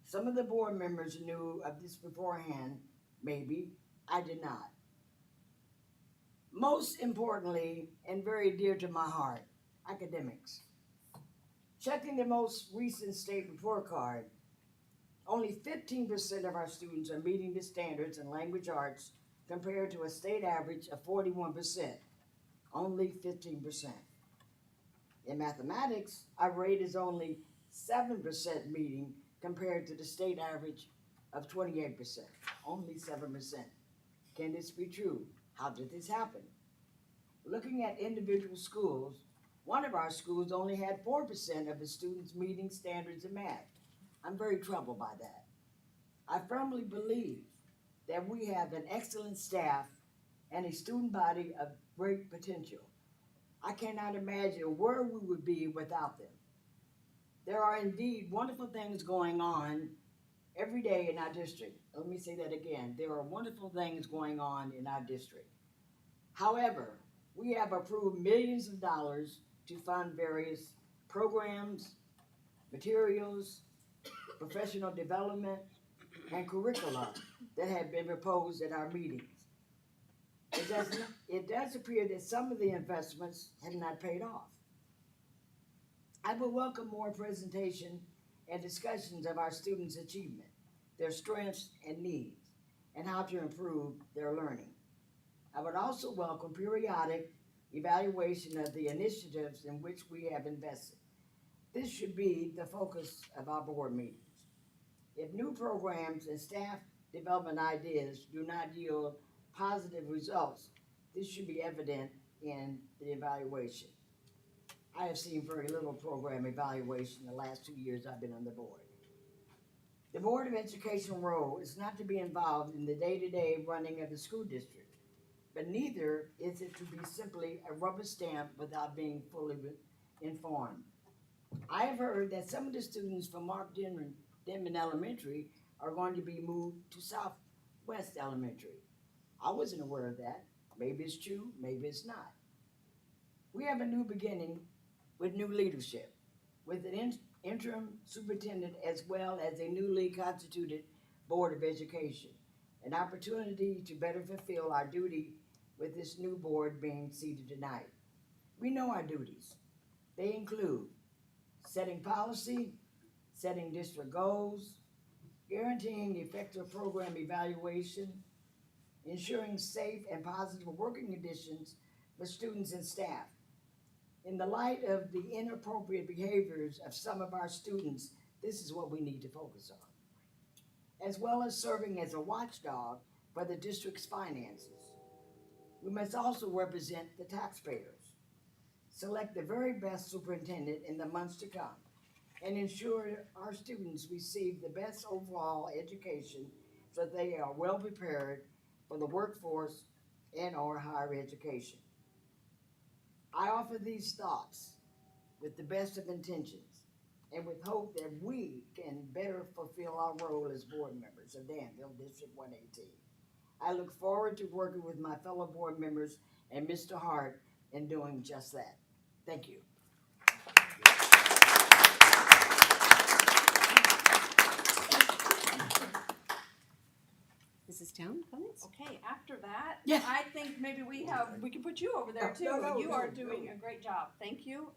Some of the board members knew of this beforehand, maybe. I did not. Most importantly, and very dear to my heart, academics. Checking the most recent state report card, only 15% of our students are meeting the standards in language arts compared to a state average of 41%, only 15%. In mathematics, our rate is only 7% meeting compared to the state average of 28%, only 7%. Can this be true? How did this happen? Looking at individual schools, one of our schools only had 4% of its students meeting standards in math. I'm very troubled by that. I firmly believe that we have an excellent staff and a student body of great potential. I cannot imagine where we would be without them. There are indeed wonderful things going on every day in our district. Let me say that again. There are wonderful things going on in our district. However, we have approved millions of dollars to fund various programs, materials, professional development, and curricula that have been proposed at our meetings. It does appear that some of the investments have not paid off. I would welcome more presentation and discussions of our students' achievement, their strengths and needs, and how to improve their learning. I would also welcome periodic evaluation of the initiatives in which we have invested. This should be the focus of our board meetings. If new programs and staff development ideas do not yield positive results, this should be evident in the evaluation. I have seen very little program evaluation the last 2 years I've been on the board. The Board of Education role is not to be involved in the day-to-day running of the school district, but neither is it to be simply a rubber stamp without being fully informed. I have heard that some of the students from Mark Denman Elementary are going to be moved to Southwest Elementary. I wasn't aware of that. Maybe it's true, maybe it's not. We have a new beginning with new leadership, with an interim superintendent as well as a newly constituted Board of Education, an opportunity to better fulfill our duty with this new board being seated tonight. We know our duties. They include setting policy, setting district goals, guaranteeing effective program evaluation, ensuring safe and positive working conditions for students and staff. In the light of the inappropriate behaviors of some of our students, this is what we need to focus on, as well as serving as a watchdog for the district's finances. We must also represent the taxpayers, select the very best superintendent in the months to come, and ensure our students receive the best overall education so they are well prepared for the workforce and or higher education. I offer these thoughts with the best of intentions and with hope that we can better fulfill our role as board members of Danville District 118. I look forward to working with my fellow board members and Mr. Hart in doing just that. Thank you. Mrs. Town, comments? Okay, after that, Yeah. I think maybe we can put you over there too. You are doing a great job. Thank you.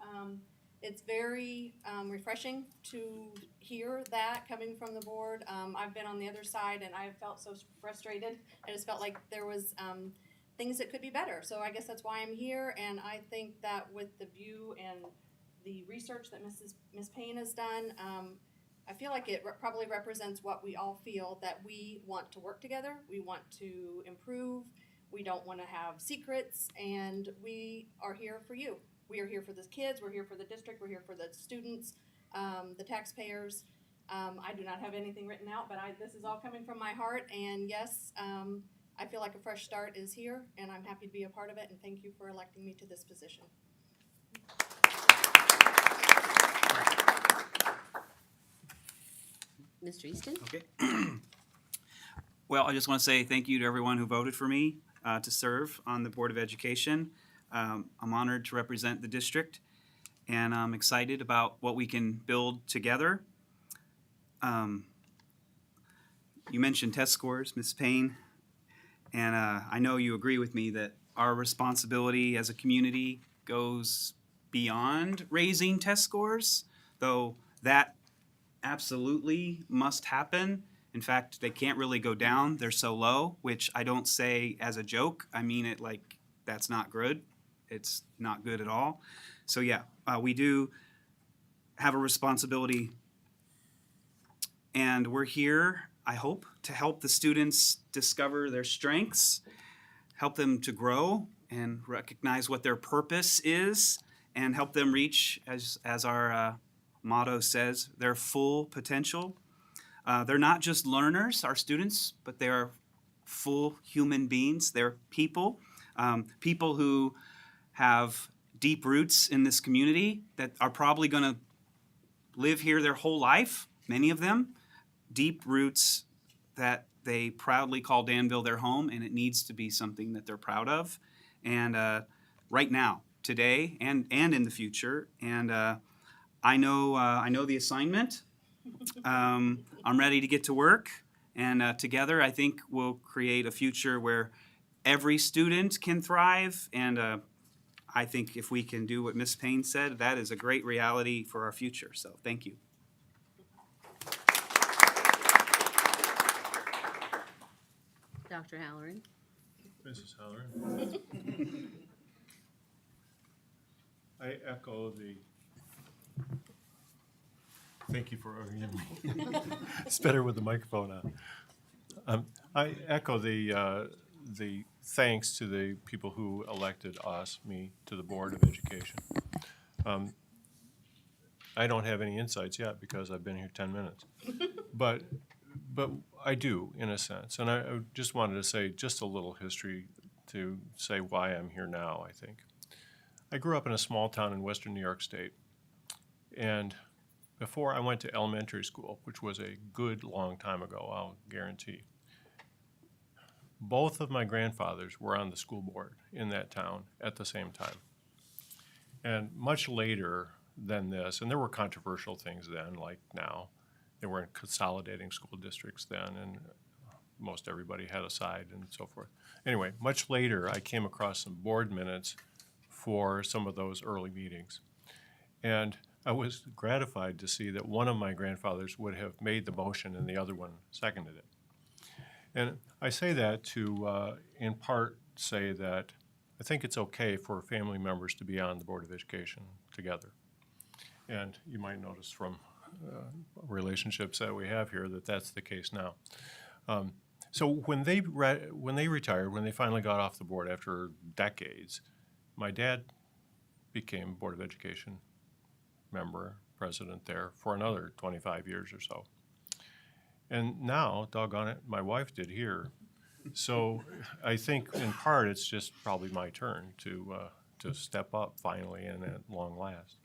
It's very refreshing to hear that coming from the board. I've been on the other side and I felt so frustrated. I just felt like there was things that could be better. So I guess that's why I'm here, and I think that with the view and the research that Ms. Payne has done, I feel like it probably represents what we all feel, that we want to work together, we want to improve, we don't want to have secrets, and we are here for you. We are here for the kids, we're here for the district, we're here for the students, the taxpayers. I do not have anything written out, but this is all coming from my heart, and yes, I feel like a fresh start is here, and I'm happy to be a part of it, and thank you for electing me to this position. Mr. Easton? Okay. Well, I just want to say thank you to everyone who voted for me to serve on the Board of Education. I'm honored to represent the district, and I'm excited about what we can build together. You mentioned test scores, Ms. Payne, and I know you agree with me that our responsibility as a community goes beyond raising test scores, though that absolutely must happen. In fact, they can't really go down. They're so low, which I don't say as a joke. I mean it like that's not good. It's not good at all. So yeah, we do have a responsibility, and we're here, I hope, to help the students discover their strengths, help them to grow and recognize what their purpose is, and help them reach, as our motto says, their full potential. They're not just learners, our students, but they're full human beings. They're people, people who have deep roots in this community that are probably going to live here their whole life, many of them. Deep roots that they proudly call Danville their home, and it needs to be something that they're proud of. And right now, today, and in the future. And I know the assignment I'm ready to get to work, and together I think we'll create a future where every student can thrive. And I think if we can do what Miss Payne said, that is a great reality for our future. So thank you. Dr. Halloran? Mrs. Halloran? I echo the, thank you for arguing me. It's better with the microphone on. I echo the thanks to the people who elected me, to the Board of Education. I don't have any insights yet because I've been here 10 minutes. But I do, in a sense. And I just wanted to say just a little history to say why I'm here now, I think. I grew up in a small town in western New York State. And before I went to elementary school, which was a good long time ago, I'll guarantee, both of my grandfathers were on the school board in that town at the same time. And much later than this, and there were controversial things then, like now, they weren't consolidating school districts then, and most everybody had a side and so forth. Anyway, much later, I came across some board minutes for some of those early meetings. And I was gratified to see that one of my grandfathers would have made the motion and the other one seconded it. And I say that to, in part, say that I think it's okay for family members to be on the Board of Education together. And you might notice from relationships that we have here that that's the case now. So when they retired, when they finally got off the board after decades, my dad became Board of Education member, president there for another 25 years or so. And now, doggone it, my wife did here. So I think in part it's just probably my turn to step up finally and at long last.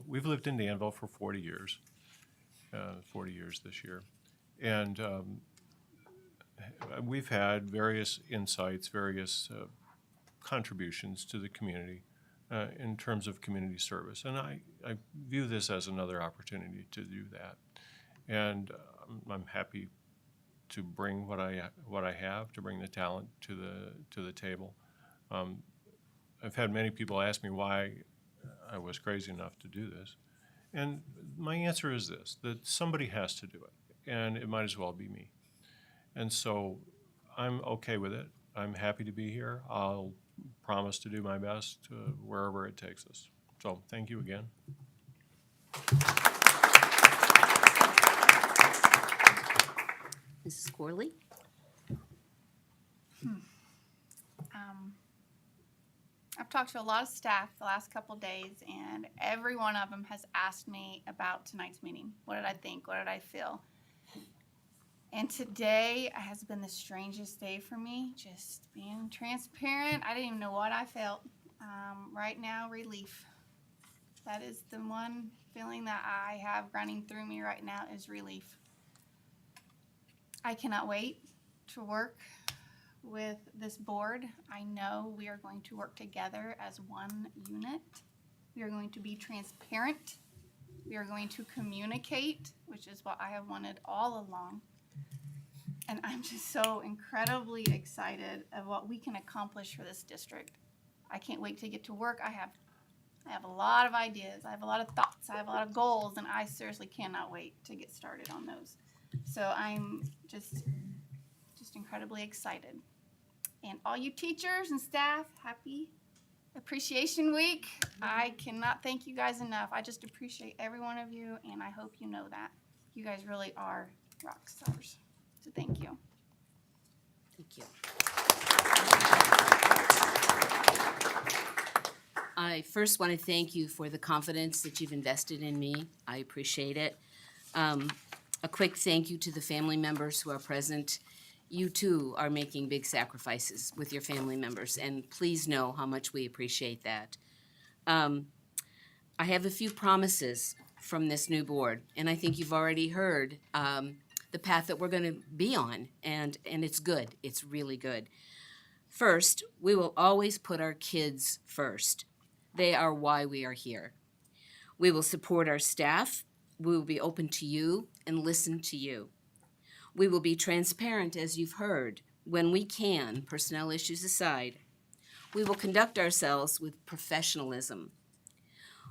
We've lived in Danville for 40 years, 40 years this year. And we've had various insights, various contributions to the community in terms of community service. And I view this as another opportunity to do that. And I'm happy to bring what I have, to bring the talent to the table. I've had many people ask me why I was crazy enough to do this. And my answer is this, that somebody has to do it, and it might as well be me. And so I'm okay with it. I'm happy to be here. I'll promise to do my best wherever it takes us. So thank you again. Mrs. Corley? I've talked to a lot of staff the last couple days, and every one of them has asked me about tonight's meeting. What did I think? What did I feel? And today has been the strangest day for me, just being transparent. I didn't even know what I felt. Right now, relief. That is the one feeling that I have running through me right now is relief. I cannot wait to work with this board. I know we are going to work together as one unit. We are going to be transparent. We are going to communicate, which is what I have wanted all along. And I'm just so incredibly excited of what we can accomplish for this district. I can't wait to get to work. I have a lot of ideas. I have a lot of thoughts. I have a lot of goals, and I seriously cannot wait to get started on those. So I'm just incredibly excited. And all you teachers and staff, happy Appreciation Week. I cannot thank you guys enough. I just appreciate every one of you, and I hope you know that. You guys really are rock stars. So thank you. Thank you. I first want to thank you for the confidence that you've invested in me. I appreciate it. A quick thank you to the family members who are present. You too are making big sacrifices with your family members, and please know how much we appreciate that. I have a few promises from this new board, and I think you've already heard the path that we're going to be on, and it's good. It's really good. First, we will always put our kids first. They are why we are here. We will support our staff We will be open to you and listen to you. We will be transparent, as you've heard, when we can, personnel issues aside. We will conduct ourselves with professionalism.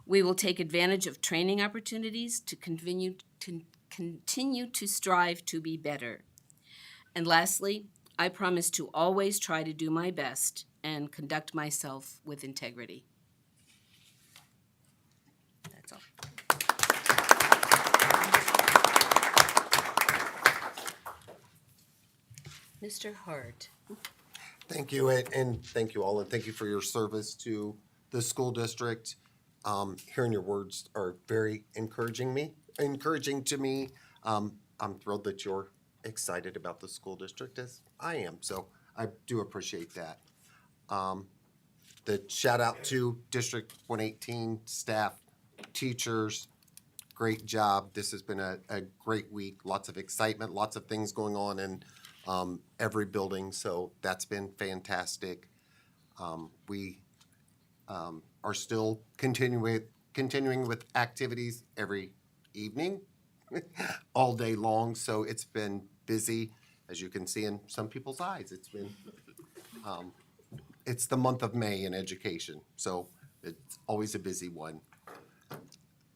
We will take advantage of training opportunities to continue to strive to be better. And lastly, I promise to always try to do my best and conduct myself with integrity. That's all. Mr. Hart. Thank you, and thank you all, and thank you for your service to the school district. Hearing your words are very encouraging to me. I'm thrilled that you're excited about the school district as I am, so I do appreciate that. The shout out to District 118 staff, teachers, great job. This has been a great week, lots of excitement, lots of things going on in every building, so that's been fantastic. We are still continuing with activities every evening, all day long, so it's been busy, as you can see in some people's eyes. It's been, it's the month of May in education, so it's always a busy one.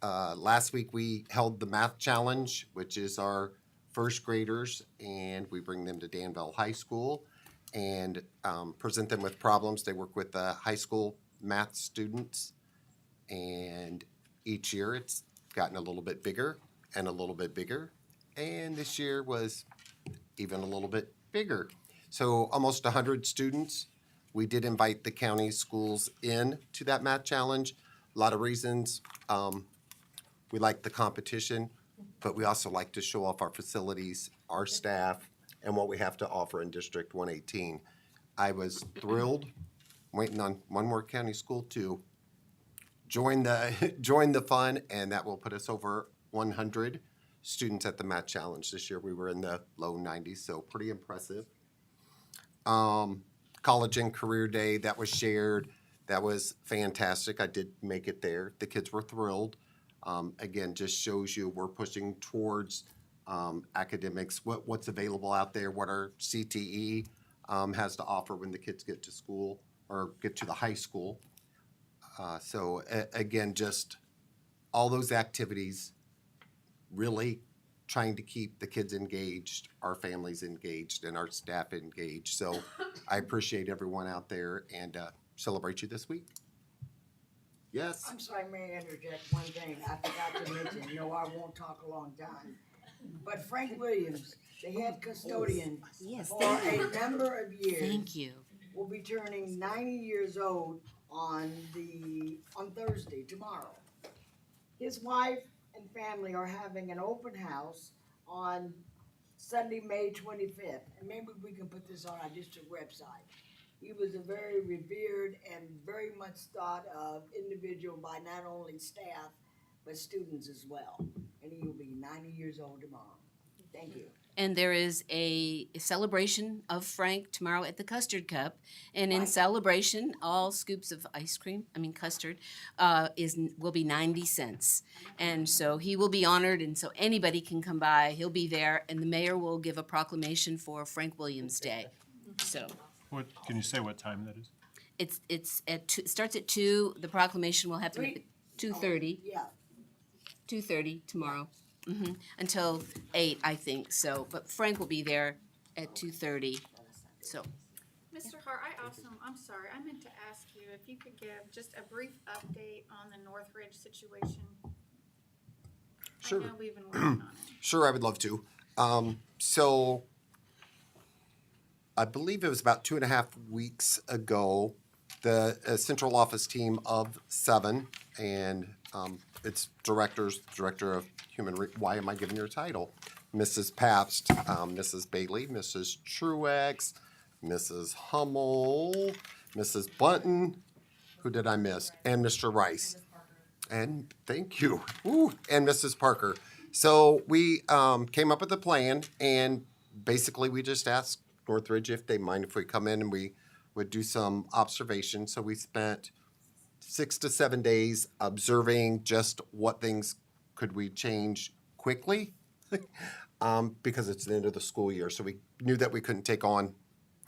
Last week we held the math challenge, which is our first graders, and we bring them to Danville High School and present them with problems. They work with the high school math students, and each year it's gotten a little bit bigger and a little bit bigger, and this year was even a little bit bigger. So almost 100 students. We did invite the county schools in to that math challenge. A lot of reasons. We like the competition, but we also like to show off our facilities, our staff, and what we have to offer in District 118. I was thrilled, waiting on one more county school to join the fun, and that will put us over 100 students at the math challenge. This year we were in the low 90s, so pretty impressive. College and Career Day, that was shared. That was fantastic. I did make it there. The kids were thrilled. Again, just shows you we're pushing towards academics, what's available out there, what our CTE has to offer when the kids get to school or get to the high school. Again, just all those activities, really trying to keep the kids engaged, our families engaged, and our staff engaged. So I appreciate everyone out there and celebrate you this week. Yes? I'm sorry, may I interject one thing? I forgot to mention, no, I won't talk a long time. But Frank Williams, the head custodian Yes, for thank you. a number of years. Thank you. Will be turning 90 years old on Thursday, tomorrow. His wife and family are having an open house on Sunday, May 25th. And maybe we can put this on our district website. He was a very revered and very much thought of individual by not only staff, but students as well. And he will be 90 years old tomorrow. Thank you. And there is a celebration of Frank tomorrow at the Custard Cup. And in celebration, all scoops of custard, will be 90 cents. And so he will be honored, and so anybody can come by. He'll be there, and the mayor will give a proclamation for Frank Williams Day. So. What, can you say what time that is? It's at it starts at 2. The proclamation will have to be 2:30. Yeah. 2:30 tomorrow. Until 8, I think. So, but Frank will be there at 2:30. So. Mr. Hart, I'm sorry, I meant to ask you if you could give just a brief update on the Northridge situation. Sure. I know we've been working on it. Sure, I would love to. So I believe it was about 2.5 weeks ago, the central office team of 7 and its director of human, why am I giving your title? Mrs. Pabst, Mrs. Bailey, Mrs. Truex, Mrs. Hummel, Mrs. Bunton, who did I miss? And Mr. Rice. And thank you. Ooh, and Mrs. Parker. So we came up with a plan, and basically we just asked Northridge if they mind if we come in and we would do some observation. So we spent 6 to 7 days observing just what things could we change quickly? Because it's the end of the school year, so we knew that we couldn't take on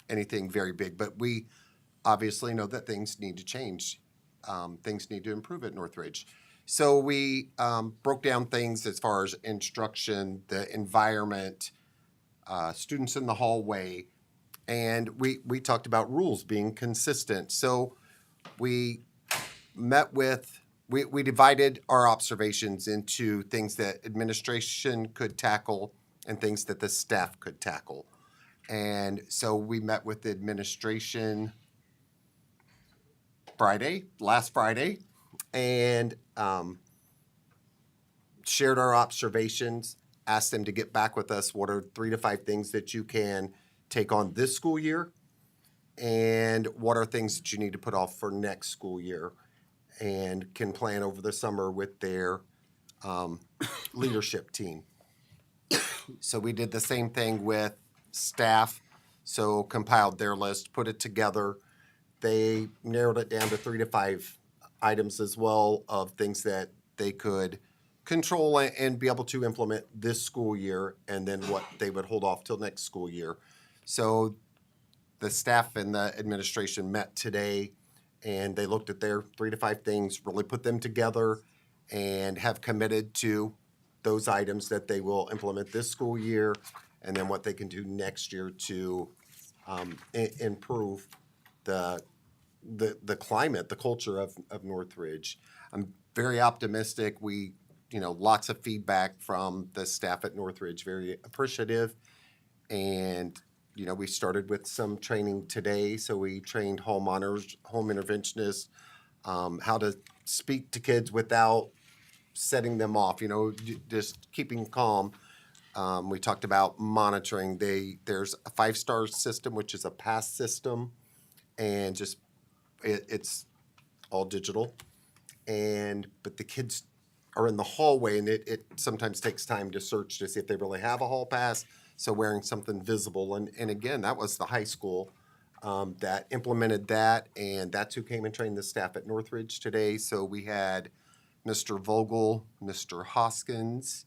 anything very big, but we obviously know that things need to change. Things need to improve at Northridge. So we broke down things as far as instruction, the environment, students in the hallway, and we talked about rules being consistent. So we met with, we divided our observations into things that administration could tackle and things that the staff could tackle. And so we met with the administration last Friday, and shared our observations, asked them to get back with us. What are 3 to 5 things that you can take on this school year? And what are things that you need to put off for next school year and can plan over the summer with their leadership team? So we did the same thing with staff. So compiled their list, put it together. They narrowed it down to 3 to 5 items as well of things that they could control and be able to implement this school year, and then what they would hold off till next school year. So the staff and the administration met today, and they looked at their 3 to 5 things, really put them together, and have committed to those items that they will implement this school year, and then what they can do next year to improve the climate, the culture of Northridge. I'm very optimistic. Lots of feedback from the staff at Northridge, very appreciative. And, we started with some training today. So we trained home monitors, home interventionists, how to speak to kids without setting them off, just keeping calm. We talked about monitoring. There's a 5-star system, which is a pass system, and just it's all digital. But the kids are in the hallway, and it sometimes takes time to search to see if they really have a hall pass. So wearing something visible, and again, that was the high school that implemented that, and that's who came and trained the staff at Northridge today. So we had Mr. Vogel, Mr. Hoskins,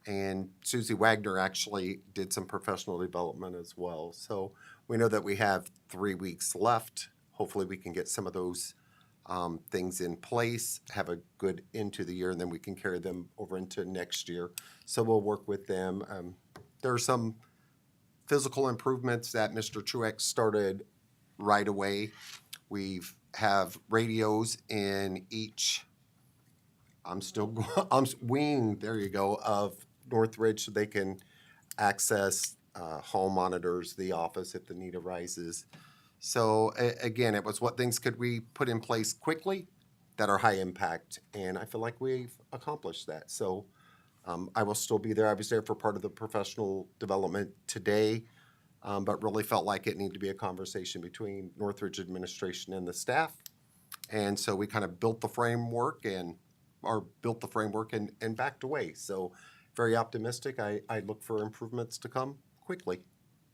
and Susie Wagner actually did some professional development as well. So we know that we have 3 weeks left. Hopefully we can get some of those things in place, have a good into the year, and then we can carry them over into next year. So we'll work with them. There are some physical improvements that Mr. Truex started right away. We have radios in each wing, there you go, of Northridge, so they can access home monitors, the office if the need arises. So again, it was what things could we put in place quickly that are high impact, and I feel like we've accomplished that. So I will still be there. I was there for part of the professional development today, but really felt like it needed to be a conversation between Northridge administration and the staff. And so we kind of built the framework and backed away. So very optimistic. I look for improvements to come quickly.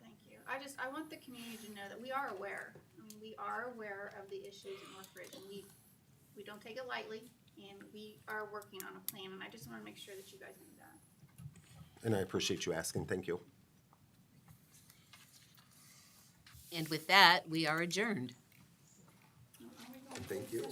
Thank you. I want the community to know that we are aware. We are aware of the issues at Northridge, and we don't take it lightly, and we are working on a plan, and I just want to make sure that you guys know that. And I appreciate you asking. Thank you. And with that, we are adjourned. Thank you.